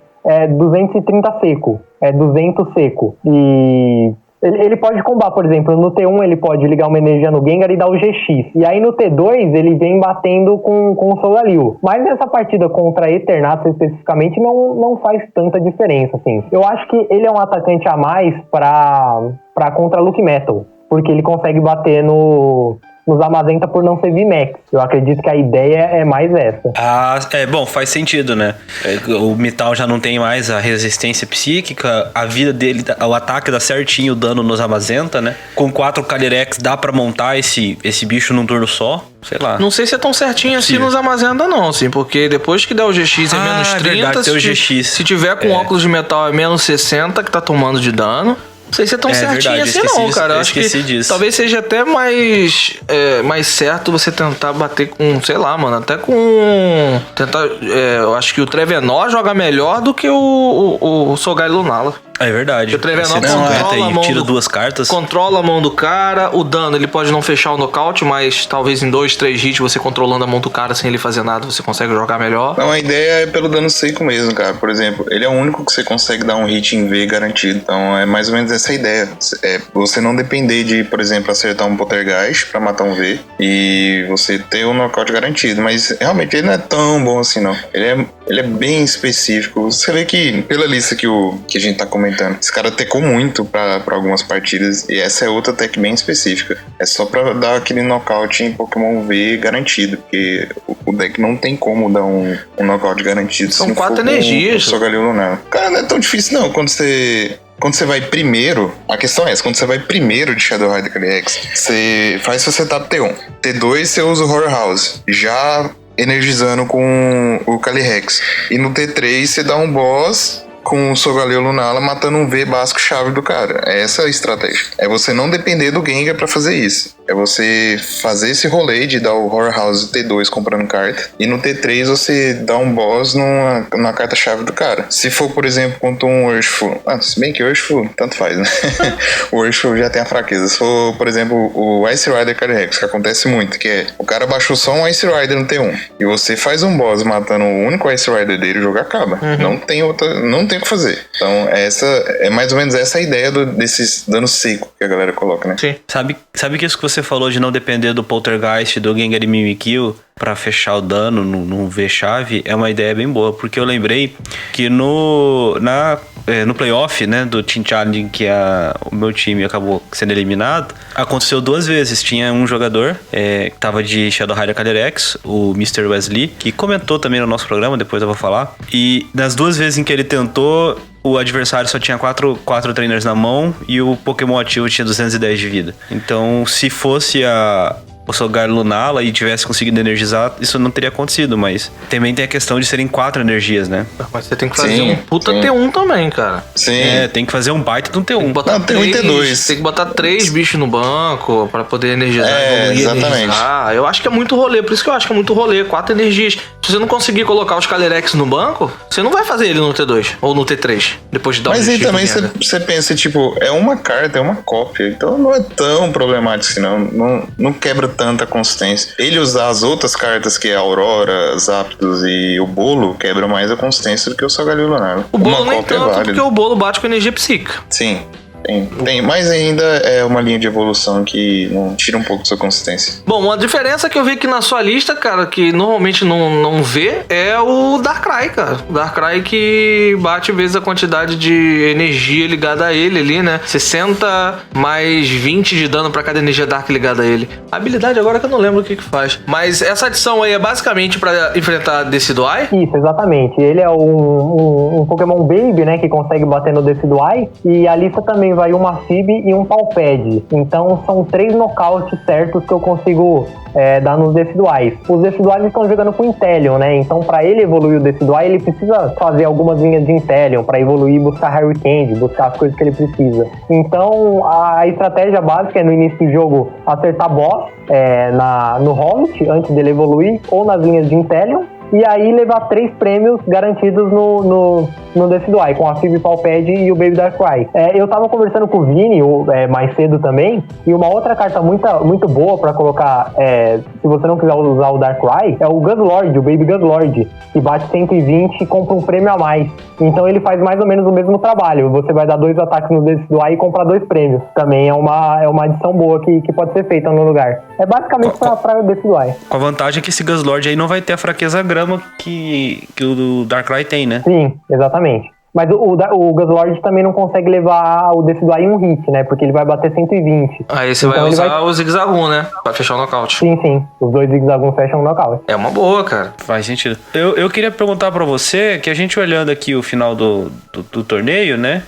230 seco, 200 seco. E ele pode combar, por exemplo, no T1 ele pode ligar uma energia no Gengar e dar o GX. E aí no T2 ele vem batendo com o Sogalil. Mas nessa partida contra Eternatus especificamente não faz tanta diferença, assim. Eu acho que ele é um atacante a mais pra contra Luke Metal, porque ele consegue bater nos Zamazenta por não ser VMAX. Eu acredito que a ideia é mais essa. Bom, faz sentido, né? O metal já não tem mais a resistência psíquica, a vida dele, o ataque dá certinho o dano nos Zamazenta, né? Com 4 Calyrex dá pra montar esse bicho num turno só? Sei lá. Não sei se é tão certinho assim nos Zamazenta não, assim, porque depois que der o GX é menos 30, verdade, tem o GX. Se tiver com óculos de metal é menos 60 que tá tomando de dano. Não sei se é tão certinho verdade, assim não, cara. Eu acho que disso. Talvez seja até mais certo você tentar bater com, sei lá, mano, até com... eu acho que o Trevenor joga melhor do que o Sogai Lunala. É verdade. O Trevenor tira 2 cartas. Controla a mão do cara. O dano, ele pode não fechar o nocaute, mas talvez em 2, 3 hits você controlando a mão do cara sem ele fazer nada, você consegue jogar melhor. Não, a ideia é pelo dano seco mesmo, cara. Por exemplo, ele é o único que você consegue dar um hit em V garantido. Então é mais ou menos essa a ideia. É você não depender de, por exemplo, acertar um Poltergeist pra matar um V e você ter um nocaute garantido. Mas realmente ele não é tão bom assim, não. Ele é bem específico. Você vê que pela lista que a gente tá comentando, esse cara tecou muito pra algumas partidas e essa é outra tech bem específica. É só pra dar aquele nocaute em Pokémon V garantido, porque o deck não tem como dar um nocaute garantido. São 4 energias. Cara, não é tão difícil não. Quando você vai primeiro, a questão é essa, quando você vai primeiro de Shadow Rider Calyrex, você faz seu setup T1. T2 você usa o Horror House, já energizando com o Calyrex. E no T3 você dá um boss com o Sogaleo Lunala matando um V básico chave do cara. Essa é a estratégia. É você não depender do Gengar pra fazer isso. É você fazer esse rolê de dar o Horror House T2 comprando carta, e no T3 você dá um boss numa carta-chave do cara. Se for, por exemplo, contra um Urshful... se bem que Urshful tanto faz, né? O Urshful já tem a fraqueza. Se for, por exemplo, o Ice Rider Calyrex, que acontece muito, que é o cara baixou só um Ice Rider no T1, e você faz um boss matando o único Ice Rider dele, o jogo acaba. Não tem o que fazer. Então, é mais ou menos essa a ideia desses danos secos que a galera coloca, né? Sim. Sabe que isso que você falou de não depender do Poltergeist, do Gengar e Mimikyu pra fechar o dano no V-chave é uma ideia bem boa, porque eu lembrei que no playoff, né, do Team Challenge, que o meu time acabou sendo eliminado, aconteceu 2 vezes. Tinha um jogador que tava de Shadow Rider Calyrex, o Mr. Wesley, que comentou também no nosso programa, depois eu vou falar, e nas 2 vezes em que ele tentou, o adversário só tinha 4 trainers na mão e o Pokémon ativo tinha 210 de vida. Então, se fosse o Solgar Lunala e tivesse conseguido energizar, isso não teria acontecido, mas também tem a questão de serem 4 energias, né? Mas você tem que fazer um puta T1 também, cara. Sim. Tem que fazer um baita de um T1. Tem que botar T1 e T2. Tem que botar 3 bichos no banco pra poder energizar. Exatamente. Energizar. Eu acho que é muito rolê, por isso que eu acho que é muito rolê. 4 energias. Se você não conseguir colocar os Calyrex no banco, você não vai fazer ele no T2 ou no T3, depois de dar Mas um aí também de merda. você pensa, tipo, é uma carta, é uma cópia, então não é tão problemático assim, não quebra tanta consistência. Ele usar as outras cartas, que é a Aurora, Zapdos e o Bolo, quebra mais a consistência do que o Solgaleo Lunar. O Bolo nem tanto, porque o Bolo bate com energia psíquica. Sim. Tem, mas ainda é uma linha de evolução que não tira um pouco da sua consistência. Bom, uma diferença que eu vi aqui na sua lista, cara, que normalmente não vê, é o Darkrai, cara. O Darkrai que bate vezes a quantidade de energia ligada a ele ali, né? 60 mais 20 de dano pra cada energia Dark ligada a ele. A habilidade agora que eu não lembro o que faz. Mas essa adição aí é basicamente pra enfrentar Decidueye? Isso, exatamente. Ele é um Pokémon Baby, né, que consegue bater no Decidueye, e a lista também vai uma Fib e um Palped. Então são 3 nocautes certos que eu consigo dar nos Decidueyes. Os Decidueyes estão jogando com Inteleon, né? Então pra ele evoluir o Decidueye, ele precisa fazer algumas linhas de Inteleon pra evoluir e buscar Harry Candy, buscar as coisas que ele precisa. Então a estratégia básica é no início do jogo acertar boss no Hobbit, antes dele evoluir, ou nas linhas de Inteleon, e aí levar 3 prêmios garantidos no Decidueye, com a Fib Palped e o Baby Darkrai. Eu tava conversando com o Vini mais cedo também, e uma outra carta muito boa pra colocar, se você não quiser usar o Darkrai, é o Guzzlord, o Baby Guzzlord, que bate 120 e compra um prêmio a mais. Então ele faz mais ou menos o mesmo trabalho. Você vai dar 2 ataques no Decidueye e comprar 2 prêmios. Também é uma adição boa que pode ser feita no lugar. É basicamente pra Decidueye. Com a vantagem que esse Guzzlord aí não vai ter a fraqueza grama que o Darkrai tem, né? Sim, exatamente. Mas o Guzzlord também não consegue levar o Decidueye em um hit, né? Porque ele vai bater 120. Aí você vai usar o Zigzagoon, né? Pra fechar o nocaute. Sim. Os 2 Zigzagoon fecham o nocaute. É uma boa, cara. Faz sentido. Eu queria perguntar pra você, que a gente olhando aqui o final do torneio, né?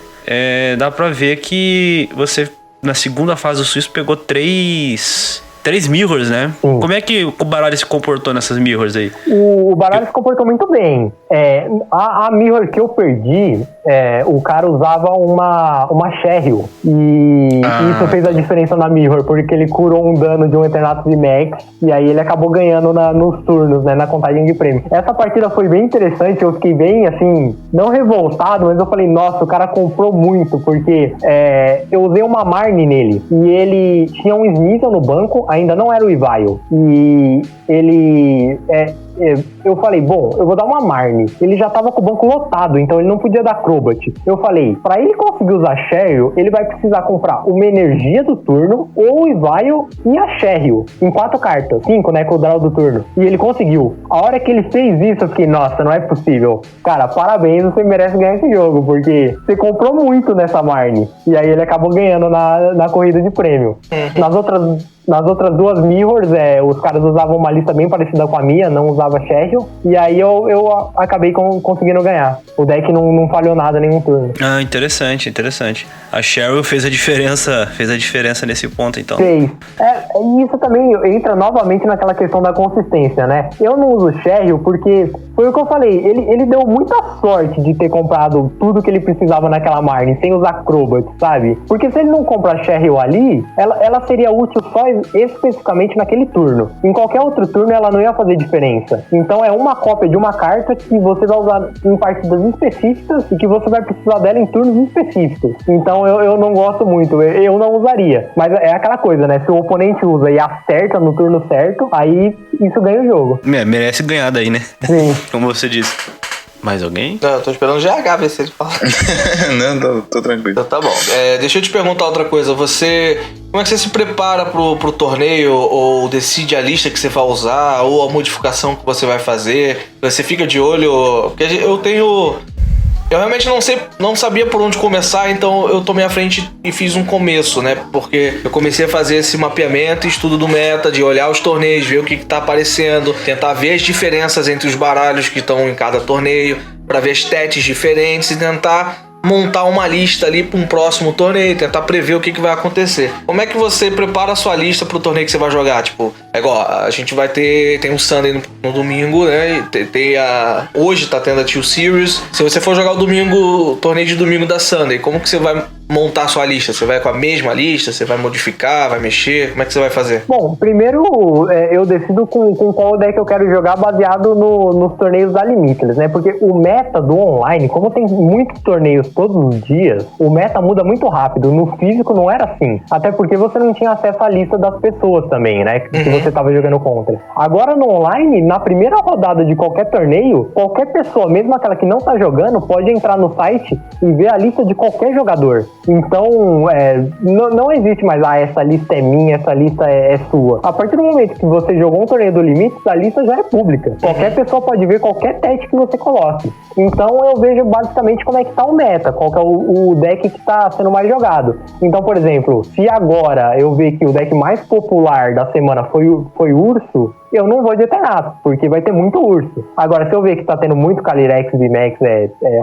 Dá pra ver que você, na segunda fase do Suíço, pegou 3 mirrors, né? Sim. Como é que o baralho se comportou nessas mirrors aí? O baralho se comportou muito bem. A mirror que eu perdi, o cara usava uma Cheryl. E isso fez a diferença na mirror, porque ele curou um dano de um Eternatus de Max, e aí ele acabou ganhando nos turnos, né? Na contagem de prêmio. Essa partida foi bem interessante, eu fiquei bem, assim, não revoltado, mas eu falei, nossa, o cara comprou muito, porque eu usei uma Marnie nele, e ele tinha um Sneasel no banco, ainda não era o Ivaio, e ele eu falei, bom, eu vou dar uma Marnie. Ele já tava com o banco lotado, então ele não podia dar Crobat. Eu falei, pra ele conseguir usar Cheryl, ele vai precisar comprar uma energia do turno, ou o Ivaio e a Cheryl, em 4 cartas, 5, né, com o draw do turno. E ele conseguiu. A hora que ele fez isso, eu fiquei, nossa, não é possível. Cara, parabéns, você merece ganhar esse jogo, porque você comprou muito nessa Marnie. E aí ele acabou ganhando na corrida de prêmio. Nas outras 2 mirrors, os caras usavam uma lista bem parecida com a minha, não usava Cheryl, e aí eu acabei conseguindo ganhar. O deck não falhou nada nenhum turno. Ah, interessante. A Cheryl fez a diferença nesse ponto, então. Fez. E isso também entra novamente naquela questão da consistência, né? Eu não uso Cheryl porque, foi o que eu falei, ele deu muita sorte de ter comprado tudo que ele precisava naquela Marnie, sem usar Crobat, sabe? Porque se ele não comprar Cheryl ali, ela seria útil só especificamente naquele turno. Em qualquer outro turno ela não ia fazer diferença. Então é uma cópia de uma carta que você vai usar em partidas específicas e que você vai precisar dela em turnos específicos. Então eu não gosto muito, eu não usaria. Mas é aquela coisa, né? Se o oponente usa e acerta no turno certo, aí isso ganha o jogo. Merece ganhar daí, né? Sim. Como você disse. Mais alguém? Não, eu tô esperando o GH ver se ele fala. Não, tô tranquilo. Então tá bom. Deixa eu te perguntar outra coisa. Como é que você se prepara pro torneio? Ou decide a lista que você vai usar? Ou a modificação que você vai fazer? Você fica de olho... Porque eu realmente não sabia por onde começar, então eu tomei à frente e fiz um começo, né? Porque eu comecei a fazer esse mapeamento e estudo do meta, de olhar os torneios, ver o que tá aparecendo, tentar ver as diferenças entre os baralhos que estão em cada torneio, para ver stats diferentes e tentar montar uma lista ali para um próximo torneio, tentar prever o que vai acontecer. Como é que você prepara a sua lista pro torneio que você vai jogar? Tipo, é igual, a gente vai tem um Sunday no domingo, né? Hoje tá tendo a Two Series. Se você for jogar o torneio de domingo da Sunday, como que você vai montar a sua lista? Você vai com a mesma lista? Você vai modificar? Vai mexer? Como é que você vai fazer? Bom, primeiro eu decido com qual deck eu quero jogar baseado nos torneios da Limitless, né? Porque o meta do online, como tem muitos torneios todos os dias, o meta muda muito rápido. No físico não era assim. Até porque você não tinha acesso à lista das pessoas também, né? Que você tava jogando contra. Agora no online, na primeira rodada de qualquer torneio, qualquer pessoa, mesmo aquela que não tá jogando, pode entrar no site e ver a lista de qualquer jogador. Então, não existe mais, essa lista é minha, essa lista é sua. A partir do momento que você jogou um torneio do Limites, a lista já é pública. Qualquer pessoa pode ver qualquer teste que você coloque. Então, eu vejo basicamente como é que tá o meta, qual que é o deck que tá sendo mais jogado. Então, por exemplo, se agora eu ver que o deck mais popular da semana foi Urso, eu não vou de Eternatus, porque vai ter muito Urso. Agora, se eu ver que tá tendo muito Calyrex e Max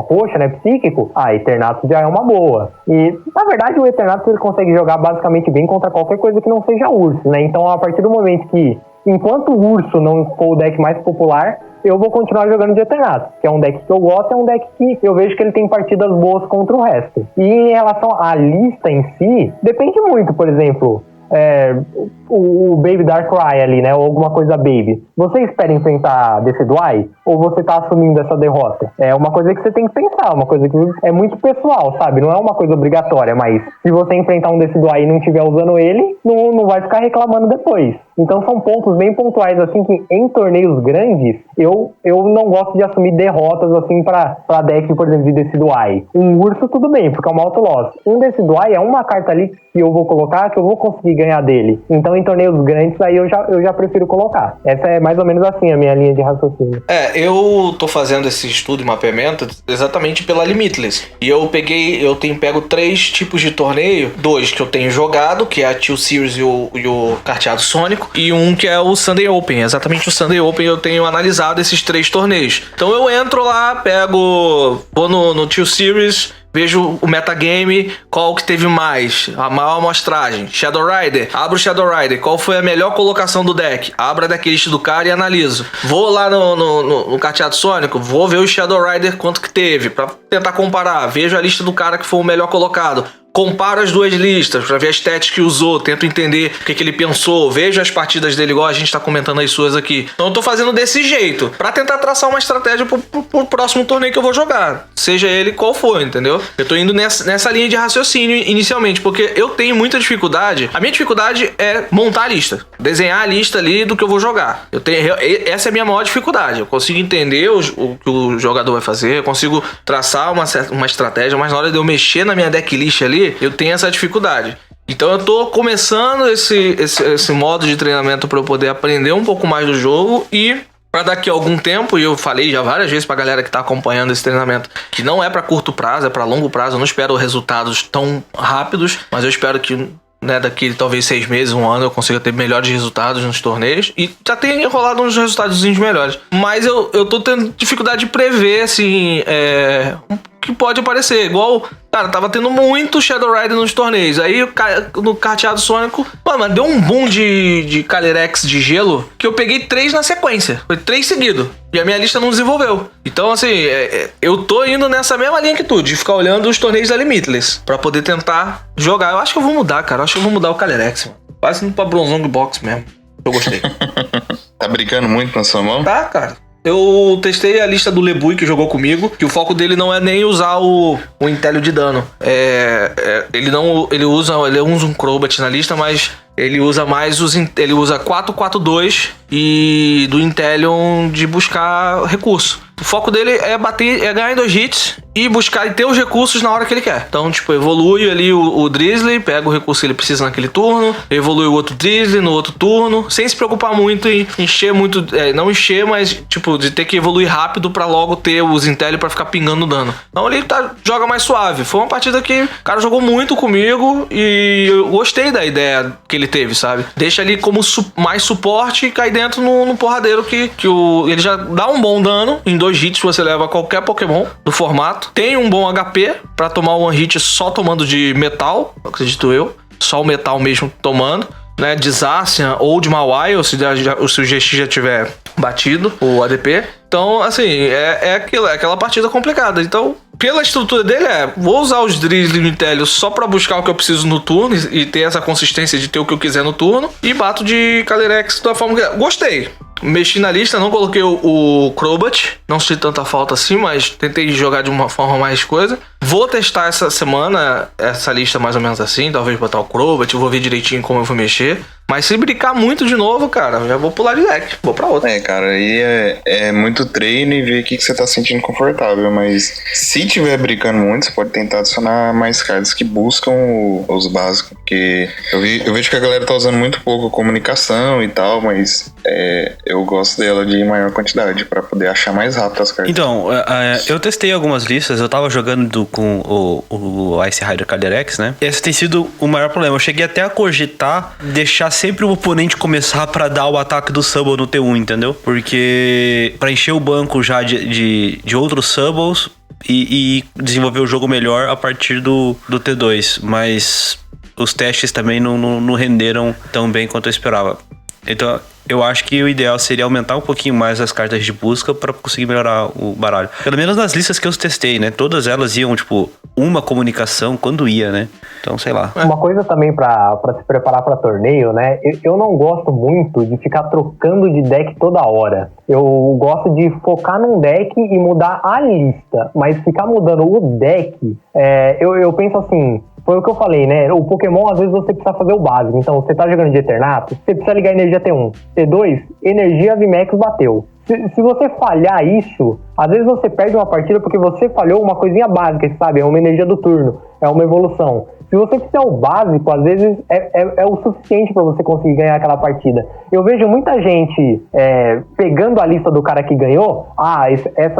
roxa, né, psíquico, Eternatus já é uma boa. E, na verdade, o Eternatus ele consegue jogar basicamente bem contra qualquer coisa que não seja Urso, né? Então, a partir do momento que, enquanto o Urso não for o deck mais popular, eu vou continuar jogando de Eternatus, que é um deck que eu gosto, é um deck que eu vejo que ele tem partidas boas contra o resto. E em relação à lista em si, depende muito, por exemplo... o Baby Darkrai ali, né? Ou alguma coisa Baby. Você espera enfrentar Decidueye? Ou você tá assumindo essa derrota? É uma coisa que você tem que pensar, uma coisa que é muito pessoal, sabe? Não é uma coisa obrigatória, mas se você enfrentar um Decidueye e não estiver usando ele, não vai ficar reclamando depois. Então são pontos bem pontuais, assim, que em torneios grandes, eu não gosto de assumir derrotas, assim, pra deck, por exemplo, de Decidueye. Um Urso, tudo bem, porque é uma auto-loss. Um Decidueye é uma carta ali que eu vou colocar, que eu vou conseguir ganhar dele. Então, em torneios grandes, aí eu já prefiro colocar. Essa é mais ou menos assim a minha linha de raciocínio. Eu tô fazendo esse estudo e mapeamento exatamente pela Limitless. E eu tenho pego 3 tipos de torneio, 2 que eu tenho jogado, que é a Two Series e o Carteado Sônico, e um que é o Sunday Open. Exatamente o Sunday Open eu tenho analisado esses 3 torneios. Então eu entro lá, vou no Two Series, vejo o metagame, qual que teve mais, a maior amostragem. Shadow Rider, abro o Shadow Rider, qual foi a melhor colocação do deck? Abro a decklist do cara e analiso. Vou lá no Carteado Sônico, vou ver o Shadow Rider quanto que teve, pra tentar comparar. Vejo a lista do cara que foi o melhor colocado. Comparo as duas listas pra ver as stats que usou, tento entender o que ele pensou, vejo as partidas dele igual a gente tá comentando as suas aqui. Então eu tô fazendo desse jeito, pra tentar traçar uma estratégia pro próximo torneio que eu vou jogar, seja ele qual for, entendeu? Eu tô indo nessa linha de raciocínio inicialmente, porque eu tenho muita dificuldade. A minha dificuldade é montar a lista, desenhar a lista ali do que eu vou jogar. Essa é a minha maior dificuldade. Eu consigo entender o que o jogador vai fazer, eu consigo traçar uma estratégia, mas na hora de eu mexer na minha decklist ali, eu tenho essa dificuldade. Então eu tô começando esse modo de treinamento para eu poder aprender um pouco mais do jogo e para daqui a algum tempo, e eu falei já várias vezes pra galera que tá acompanhando esse treinamento, que não é para curto prazo, é para longo prazo. Eu não espero resultados tão rápidos, mas eu espero que daqui talvez 6 meses, 1 ano, eu consiga ter melhores resultados nos torneios. E já tem rolado uns resultados melhores. Mas eu tô tendo dificuldade de prever, assim, que pode aparecer. Igual, cara, tava tendo muito Shadow Rider nos torneios. Aí no Carteado Sônico, mano, deu um boom de Calyrex de gelo que eu peguei 3 na sequência. Foi 3 seguidos. E a minha lista não desenvolveu. Então, assim, eu tô indo nessa mesma linha que tu, de ficar olhando os torneios da Limitless pra poder tentar jogar. Eu acho que eu vou mudar, cara. Eu acho que eu vou mudar o Calyrex, mano. Quase indo pra Bronzong Box mesmo. Eu gostei. Tá brincando muito na sua mão? Tá, cara. Eu testei a lista do Lebui que jogou comigo, que o foco dele não é nem usar o Intélio de dano. Ele usa um Crobat na lista, mas ele usa mais ele usa 4-4-2 e do Inteleon de buscar recurso. O foco dele é ganhar em 2 hits e buscar e ter os recursos na hora que ele quer. Então, tipo, evolui ali o Drizzly, pega o recurso que ele precisa naquele turno, evolui o outro Drizzly no outro turno, sem se preocupar muito em encher muito, não encher, mas tipo, de ter que evoluir rápido pra logo ter os Intélio pra ficar pingando dano. Então ele joga mais suave. Foi uma partida que o cara jogou muito comigo e eu gostei da ideia que ele teve, sabe? Deixa ali como mais suporte e cai dentro no porradeiro que ele já dá um bom dano. Em 2 hits você leva qualquer Pokémon do formato. Tem um bom HP pra tomar um hit só tomando de metal, acredito eu. Só o metal mesmo tomando, né? De Zacian ou de Mawile, se o GX já tiver batido o ADP. Então, assim, é aquela partida complicada. Então, pela estrutura dele vou usar os Drizzly no Intélio só pra buscar o que eu preciso no turno e ter essa consistência de ter o que eu quiser no turno. E bato de Calyrex da forma que... Gostei. Mexi na lista, não coloquei o Crobat, não senti tanta falta assim, mas tentei jogar de uma forma mais coisa. Vou testar essa semana essa lista mais ou menos assim, talvez botar o Crobat, vou ver direitinho como eu vou mexer. Mas se brincar muito de novo, cara, já vou pular de deck, vou pra outra. Cara, aí é muito treino e ver o que você tá sentindo confortável, mas se tiver brincando muito, você pode tentar adicionar mais cartas que buscam os básicos, porque eu vejo que a galera tá usando muito pouco a comunicação e tal, mas eu gosto dela de maior quantidade, pra poder achar mais rápido as cartas. Então, eu testei algumas listas, eu tava jogando com o Ice Rider Calyrex, né? Esse tem sido o maior problema. Eu cheguei até a cogitar deixar sempre o oponente começar pra dar o ataque do Subble no T1, entendeu? Porque pra encher o banco já de outros Subbles e desenvolver o jogo melhor a partir do T2. Mas os testes também não renderam tão bem quanto eu esperava. Então, eu acho que o ideal seria aumentar um pouquinho mais as cartas de busca pra conseguir melhorar o baralho. Pelo menos nas listas que eu testei, né? Todas elas iam, tipo, uma comunicação quando ia, né? Então, sei lá. Uma coisa também pra se preparar pra torneio, né? Eu não gosto muito de ficar trocando de deck toda hora. Eu gosto de focar num deck e mudar a lista. Mas ficar mudando o deck, eu penso assim... Foi o que eu falei, né? O Pokémon, às vezes, você precisa fazer o básico. Então, você tá jogando de Eternato, você precisa ligar energia T1. T2, energia VMAX bateu. Se você falhar isso, às vezes você perde uma partida porque você falhou uma coisinha básica, sabe? É uma energia do turno, é uma evolução. Se você fizer o básico, às vezes é o suficiente para você conseguir ganhar aquela partida. Eu vejo muita gente pegando a lista do cara que ganhou.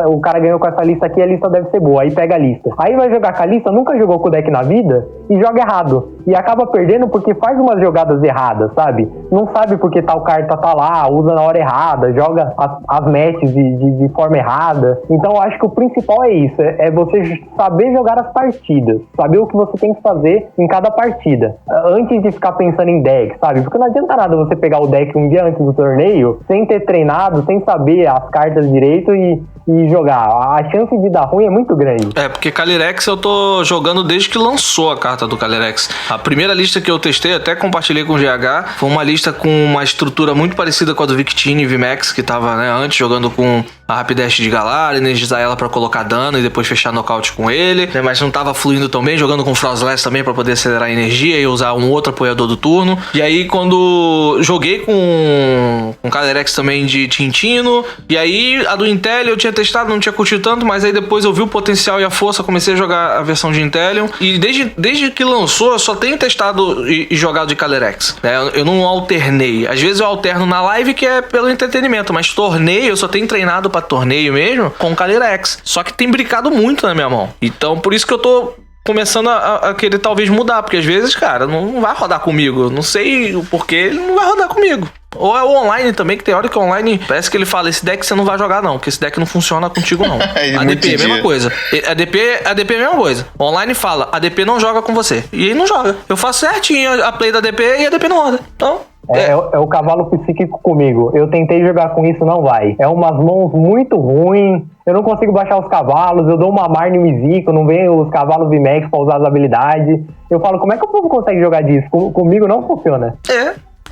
O cara ganhou com essa lista aqui, a lista deve ser boa. Aí pega a lista. Aí vai jogar com a lista, nunca jogou com o deck na vida e joga errado. E acaba perdendo porque faz umas jogadas erradas, sabe? Não sabe porque tal carta tá lá, usa na hora errada, joga as matches de forma errada. Então eu acho que o principal é isso, é você saber jogar as partidas, saber o que você tem que fazer em cada partida, antes de ficar pensando em deck, sabe? Porque não adianta nada você pegar o deck um dia antes do torneio, sem ter treinado, sem saber as cartas direito e jogar. A chance de dar ruim é muito grande. Porque Calyrex eu tô jogando desde que lançou a carta do Calyrex. A primeira lista que eu testei, até compartilhei com o GH, foi uma lista com uma estrutura muito parecida com a do Victini e VMAX, que tava, né, antes jogando com a Rapidash de Galar, energizar ela pra colocar dano e depois fechar nocaute com ele, né, mas não tava fluindo tão bem, jogando com Frostless também pra poder acelerar a energia e usar um outro apoiador do turno. E aí quando joguei com Calyrex também de Tintino, e aí a do Inteleon eu tinha testado, não tinha curtido tanto, mas aí depois eu vi o potencial e a força, comecei a jogar a versão de Inteleon, e desde que lançou eu só tenho testado e jogado de Calyrex, né? Eu não alternei, às vezes eu alterno na live, que é pelo entretenimento, mas torneio, eu só tenho treinado pra torneio mesmo com Calyrex, só que tem brincado muito na minha mão, então por isso que eu tô começando a querer talvez mudar, porque às vezes, cara, não vai rodar comigo, não sei o porquê, ele não vai rodar comigo. Ou é o online também, que tem hora que o online parece que ele fala, esse deck você não vai jogar não, porque esse deck não funciona contigo não. ADP, mesma coisa. ADP é a mesma coisa. O online fala, ADP não joga com você. E ele não joga. Eu faço certinho a play da ADP e a ADP não roda. Então, É o cavalo psíquico comigo. Eu tentei jogar com isso, não vai. É umas mãos muito ruins. Eu não consigo baixar os cavalos. Eu dou uma Marne e me zico. Não vem os cavalos VMAX pra usar as habilidades. Eu falo, como é que o povo consegue jogar disso? Comigo não funciona.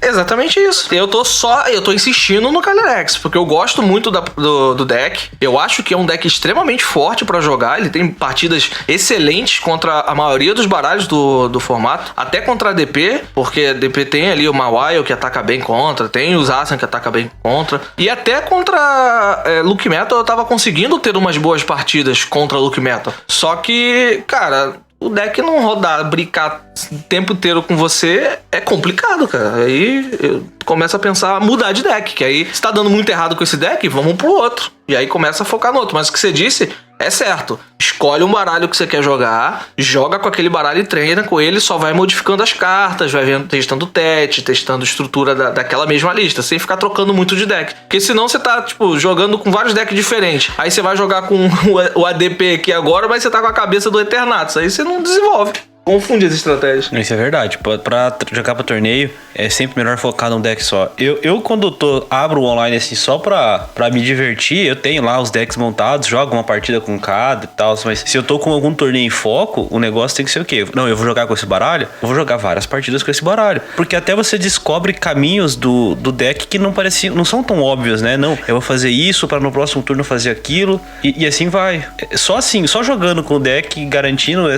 Exatamente isso. Eu tô insistindo no Calyrex, porque eu gosto muito do deck. Eu acho que é um deck extremamente forte pra jogar. Ele tem partidas excelentes contra a maioria dos baralhos do formato. Até contra a DP, porque a DP tem ali o Mawile que ataca bem contra, tem o Zacian que ataca bem contra. E até contra Luke Metal eu tava conseguindo ter umas boas partidas contra Luke Metal. Só que, cara, o deck não rodar, brincar o tempo inteiro com você é complicado, cara. Aí eu começo a pensar, mudar de deck, que aí se tá dando muito errado com esse deck, vamos pro outro. E aí começa a focar no outro. Mas o que você disse é certo. Escolhe um baralho que você quer jogar, joga com aquele baralho e treina com ele, só vai modificando as cartas, vai vendo, testando o TET, testando a estrutura daquela mesma lista, sem ficar trocando muito de deck. Porque senão você tá, tipo, jogando com vários decks diferentes. Aí você vai jogar com o ADP aqui agora, mas você tá com a cabeça do Eternatus. Aí você não desenvolve. Confunde as estratégias. Isso é verdade. Pra jogar pro torneio, é sempre melhor focar num deck só. Eu quando abro o online assim, só pra me divertir, eu tenho lá os decks montados, jogo uma partida com cada e tal, mas se eu tô com algum torneio em foco, o negócio tem que ser o quê? Não, eu vou jogar com esse baralho, eu vou jogar várias partidas com esse baralho. Porque até você descobre caminhos do deck que não são tão óbvios, né? Não, eu vou fazer isso pra no próximo turno fazer aquilo, e assim vai. Só jogando com o deck, garantindo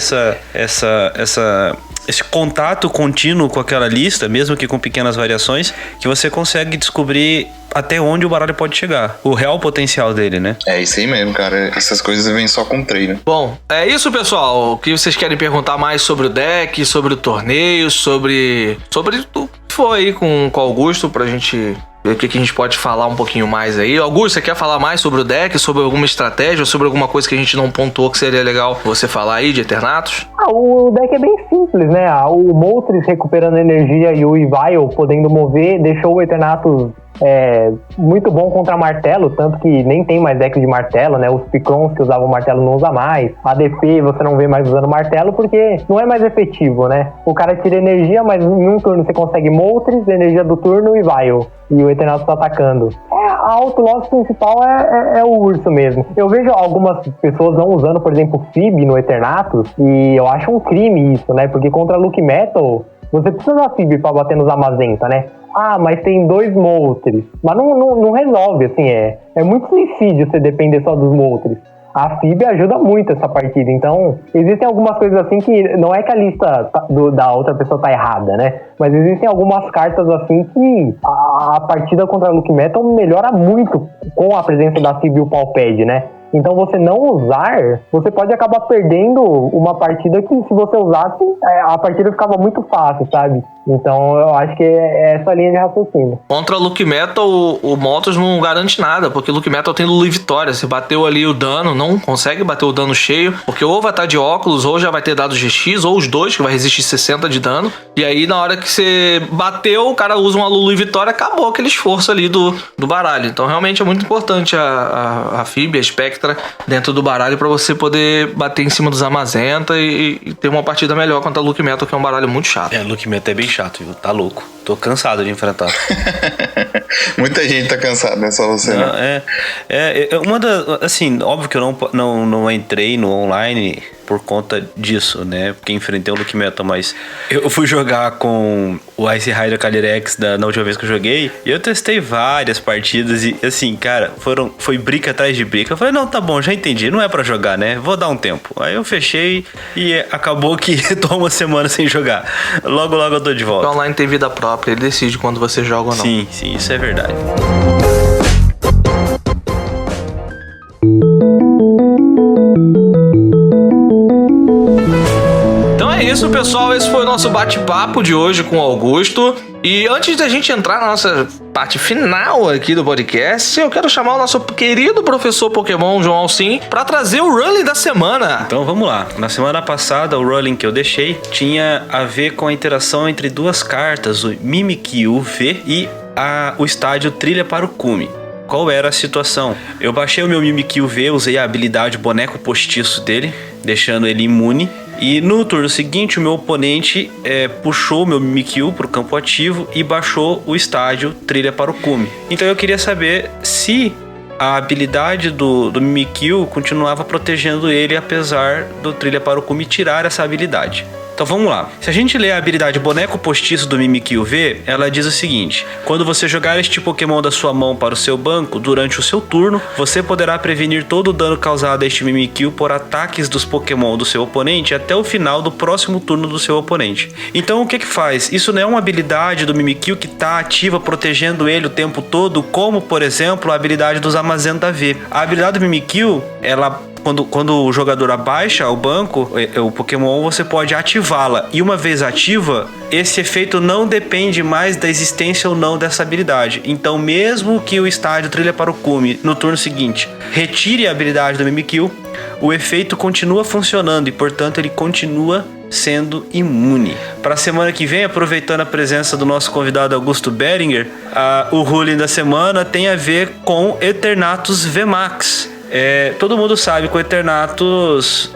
esse contato contínuo com aquela lista, mesmo que com pequenas variações, que você consegue descobrir até onde o baralho pode chegar. O real potencial dele, né? É isso aí mesmo, cara. Essas coisas vêm só com treino. Bom, é isso, pessoal. O que vocês querem perguntar mais sobre o deck, sobre o torneio, sobre o que foi aí com o Augusto, pra gente ver o que a gente pode falar um pouquinho mais aí. Augusto, você quer falar mais sobre o deck, sobre alguma estratégia, ou sobre alguma coisa que a gente não pontuou que seria legal você falar aí de Eternatus? O deck é bem simples, né? O Moltres recuperando energia e o Evile podendo mover, deixou o Eternatus muito bom contra martelo, tanto que nem tem mais deck de martelo, né? Os Picrons que usavam martelo não usa mais. A DP você não vê mais usando martelo porque não é mais efetivo, né? O cara tira energia, mas em um turno você consegue Moltres, energia do turno e Vile. E o Eternatus tá atacando. A autoloss principal é o urso mesmo. Eu vejo algumas pessoas não usando, por exemplo, Fib no Eternatus, e eu acho um crime isso, né? Porque contra Luke Metal, você precisa da Fib pra bater nos Amazenta, né? Ah, mas tem 2 Moltres. Mas não resolve, assim, é muito suicídio você depender só dos Moltres. A Fib ajuda muito essa partida, então existem algumas coisas assim que não é que a lista da outra pessoa tá errada, né? Mas existem algumas cartas assim que a partida contra a Luke Metal melhora muito com a presença da Fib e o Palpad, né? Então você não usar, você pode acabar perdendo uma partida que se você usasse, a partida ficava muito fácil, sabe? Então eu acho que é essa linha de raciocínio. Contra Luke Metal, o Moltres não garante nada, porque Luke Metal tem Lulu e Vitória. Você bateu ali o dano, não consegue bater o dano cheio, porque ou vai estar de óculos, ou já vai ter dado GX, ou os dois, que vai resistir 60 de dano. E aí na hora que você bateu, o cara usa uma Lulu e Vitória, acabou aquele esforço ali do baralho. Então realmente é muito importante a Fib, a Spectra dentro do baralho pra você poder bater em cima dos Amazenta e ter uma partida melhor contra a Luke Metal, que é um baralho muito chato. Luke Metal é bem chato, viu? Tá louco. Tô cansado de enfrentar. Muita gente tá cansada, não é só você, né? Uma das... Assim, óbvio que eu não entrei no online por conta disso, né? Porque enfrentei o Luke Metal, mas eu fui jogar com o Ice Rider Calyrex na última vez que eu joguei, e eu testei várias partidas e, assim, cara, foi briga atrás de briga. Eu falei, não, tá bom, já entendi, não é pra jogar, né? Vou dar um tempo. Aí eu fechei e acabou que tô uma semana sem jogar. Logo eu tô de volta. O online tem vida própria, ele decide quando você joga ou não. Sim, isso é verdade. É isso, pessoal, esse foi o nosso bate-papo de hoje com o Augusto. E antes da gente entrar na nossa parte final aqui do podcast, eu quero chamar o nosso querido professor Pokémon, João Alcim, para trazer o Rolling da semana. Então vamos lá. Na semana passada, o Rolling que eu deixei tinha a ver com a interação entre duas cartas, o Mimikyu V e o estádio Trilha para o Cume. Qual era a situação? Eu baixei o meu Mimikyu V, usei a habilidade boneco postiço dele, deixando ele imune. E no turno seguinte, o meu oponente puxou o meu Mimikyu pro campo ativo e baixou o estágio Trilha para o Cume. Então eu queria saber se a habilidade do Mimikyu continuava protegendo ele, apesar do Trilha para o Cume tirar essa habilidade. Então vamos lá. Se a gente ler a habilidade Boneco Postiço do Mimikyu V, ela diz o seguinte: quando você jogar este Pokémon da sua mão para o seu banco durante o seu turno, você poderá prevenir todo o dano causado a este Mimikyu por ataques dos Pokémon do seu oponente até o final do próximo turno do seu oponente. Então o que faz? Isso não é uma habilidade do Mimikyu que está ativa protegendo ele o tempo todo, como por exemplo a habilidade dos Zamazenta V. A habilidade do Mimikyu, ela... Quando o jogador abaixa o banco, o Pokémon, você pode ativá-la. E uma vez ativa, esse efeito não depende mais da existência ou não dessa habilidade. Então, mesmo que o estádio Trilha para o Cume, no turno seguinte, retire a habilidade do Mimikyu, o efeito continua funcionando e, portanto, ele continua sendo imune. Para a semana que vem, aproveitando a presença do nosso convidado Augusto Beringer, o ruling da semana tem a ver com Eternatus VMAX. Todo mundo sabe que o Eternatus,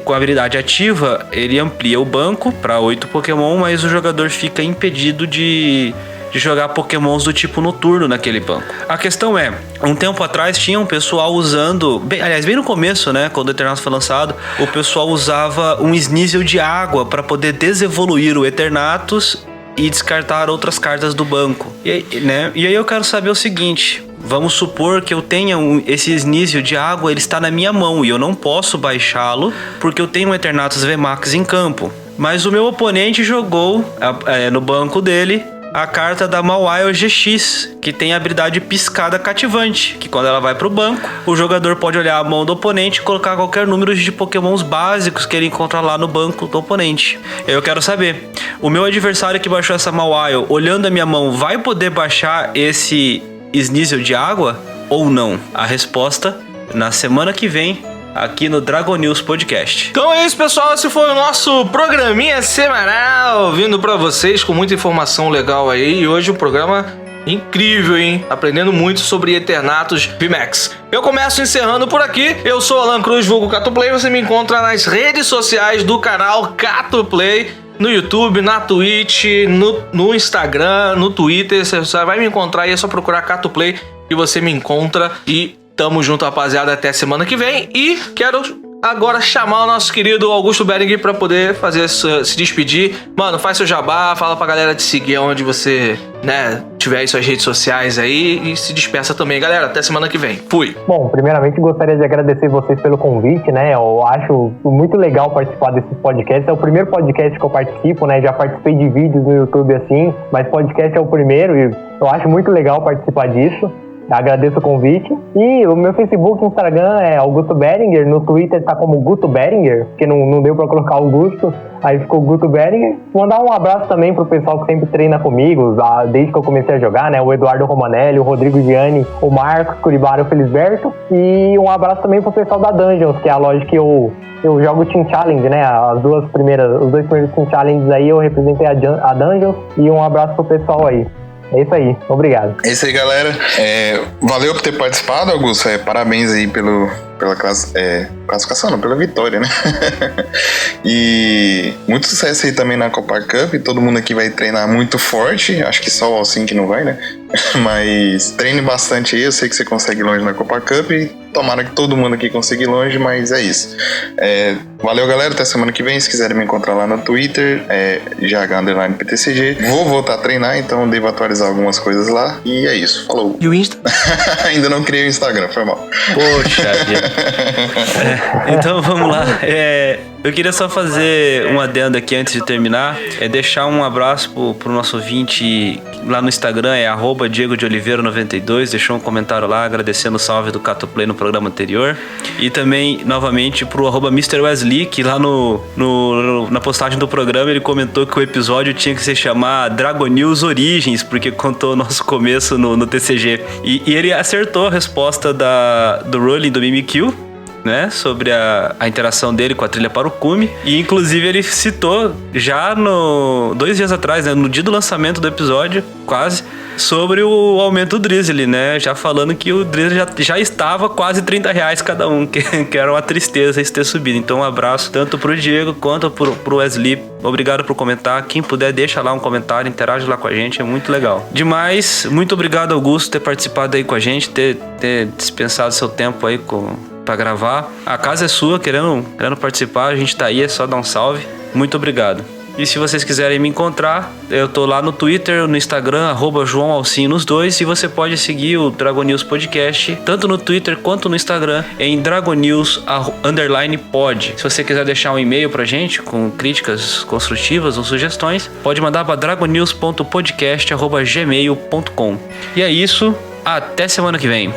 com a habilidade ativa, ele amplia o banco para 8 Pokémon, mas o jogador fica impedido de jogar Pokémons do tipo noturno naquele banco. A questão é, um tempo atrás tinha um pessoal usando, bem no começo, né, quando o Eternatus foi lançado, o pessoal usava um Sneasel de água para poder desevoluir o Eternatus e descartar outras cartas do banco. E aí eu quero saber o seguinte: vamos supor que eu tenha esse Sneasel de água, ele está na minha mão e eu não posso baixá-lo porque eu tenho um Eternatus VMAX em campo. Mas o meu oponente jogou no banco dele a carta da Mawile GX, que tem a habilidade Piscada Cativante, que quando ela vai pro banco, o jogador pode olhar a mão do oponente e colocar qualquer número de Pokémons básicos que ele encontra lá no banco do oponente. Eu quero saber, o meu adversário que baixou essa Mawile, olhando a minha mão, vai poder baixar esse Sneasel de água ou não? A resposta na semana que vem, aqui no Dragon News Podcast. Então é isso, pessoal. Esse foi o nosso programinha semanal, vindo pra vocês com muita informação legal aí. E hoje o programa incrível, hein? Aprendendo muito sobre Eternatus VMAX. Eu começo encerrando por aqui. Eu sou Alan Cruz, vulgo Catoplay. Você me encontra nas redes sociais do canal Catoplay, no YouTube, na Twitch, no Instagram, no Twitter. Você vai me encontrar aí, é só procurar Catoplay que você me encontra. E tamo junto, rapaziada, até semana que vem. E quero agora chamar o nosso querido Augusto Beringer pra poder se despedir. Mano, faz seu jabá, fala pra galera te seguir onde você, tiver aí suas redes sociais aí, e se despeça também, galera. Até semana que vem. Fui. Bom, primeiramente gostaria de agradecer vocês pelo convite, Eu acho muito legal participar desses podcasts. É o primeiro podcast que eu participo, Já participei de vídeos no YouTube assim, mas podcast é o primeiro e eu acho muito legal participar disso. Agradeço o convite. E o meu Facebook e Instagram é Augusto Beringer. No Twitter tá como Guto Beringer, porque não deu pra colocar Augusto, aí ficou Guto Beringer. Mandar um abraço também pro pessoal que sempre treina comigo, desde que eu comecei a jogar, O Eduardo Romanelli, o Rodrigo Gianni, o Marcos Curibara e o Felisberto. E um abraço também pro pessoal da Dungeons, que é a loja que eu jogo Team Challenge, os dois primeiros Team Challenges aí eu representei a Dungeons. E um abraço pro pessoal aí. É isso aí, obrigado. É isso aí, galera. Valeu por ter participado, Augusto. Parabéns aí pela classificação, não, pela vitória, E muito sucesso aí também na Copa Cup. Todo mundo aqui vai treinar muito forte. Acho que só o Alcin que não vai, Mas treine bastante aí. Eu sei que você consegue ir longe na Copa Cup. Tomara que todo mundo aqui consiga ir longe, mas é isso. Valeu, galera. Até semana que vem. Se quiserem me encontrar lá no Twitter, JH_PTCG. Vou voltar a treinar, então devo atualizar algumas coisas lá. E é isso. Falou. E o Insta? Ainda não criei o Instagram, foi mal. Poxa vida. Então vamos lá. Eu queria só fazer um adendo aqui antes de terminar. Deixar um abraço pro nosso ouvinte lá no Instagram, @Diego de Oliveira 92. Deixou um comentário lá agradecendo o salve do Catoplay no programa anterior. E também, novamente, pro @Mr. Wesley, que lá na postagem do programa ele comentou que o episódio tinha que se chamar Dragon News Origens, porque contou o nosso começo no TCG. E ele acertou a resposta do Rolling do Mimikyu, sobre a interação dele com a Trilha para o Cume. E inclusive ele citou já 2 dias atrás, no dia do lançamento do episódio, quase, sobre o aumento do Drizzly, né? Já falando que o Drizzly já estava quase R$30 cada um, que era uma tristeza isso ter subido. Então um abraço tanto pro Diego quanto pro Wesley. Obrigado por comentar. Quem puder, deixa lá um comentário, interage lá com a gente, é muito legal. Demais, muito obrigado, Augusto, ter participado aí com a gente, ter dispensado seu tempo aí pra gravar. A casa é sua, querendo participar, a gente tá aí, é só dar um salve. Muito obrigado. E se vocês quiserem me encontrar, eu tô lá no Twitter, no Instagram, @JoãoAlcim nos dois. E você pode seguir o Dragon News Podcast, tanto no Twitter quanto no Instagram, em DragonNews_pod. Se você quiser deixar um e-mail pra gente, com críticas construtivas ou sugestões, pode mandar para dragonnews.podcast@gmail.com. E é isso, até semana que vem.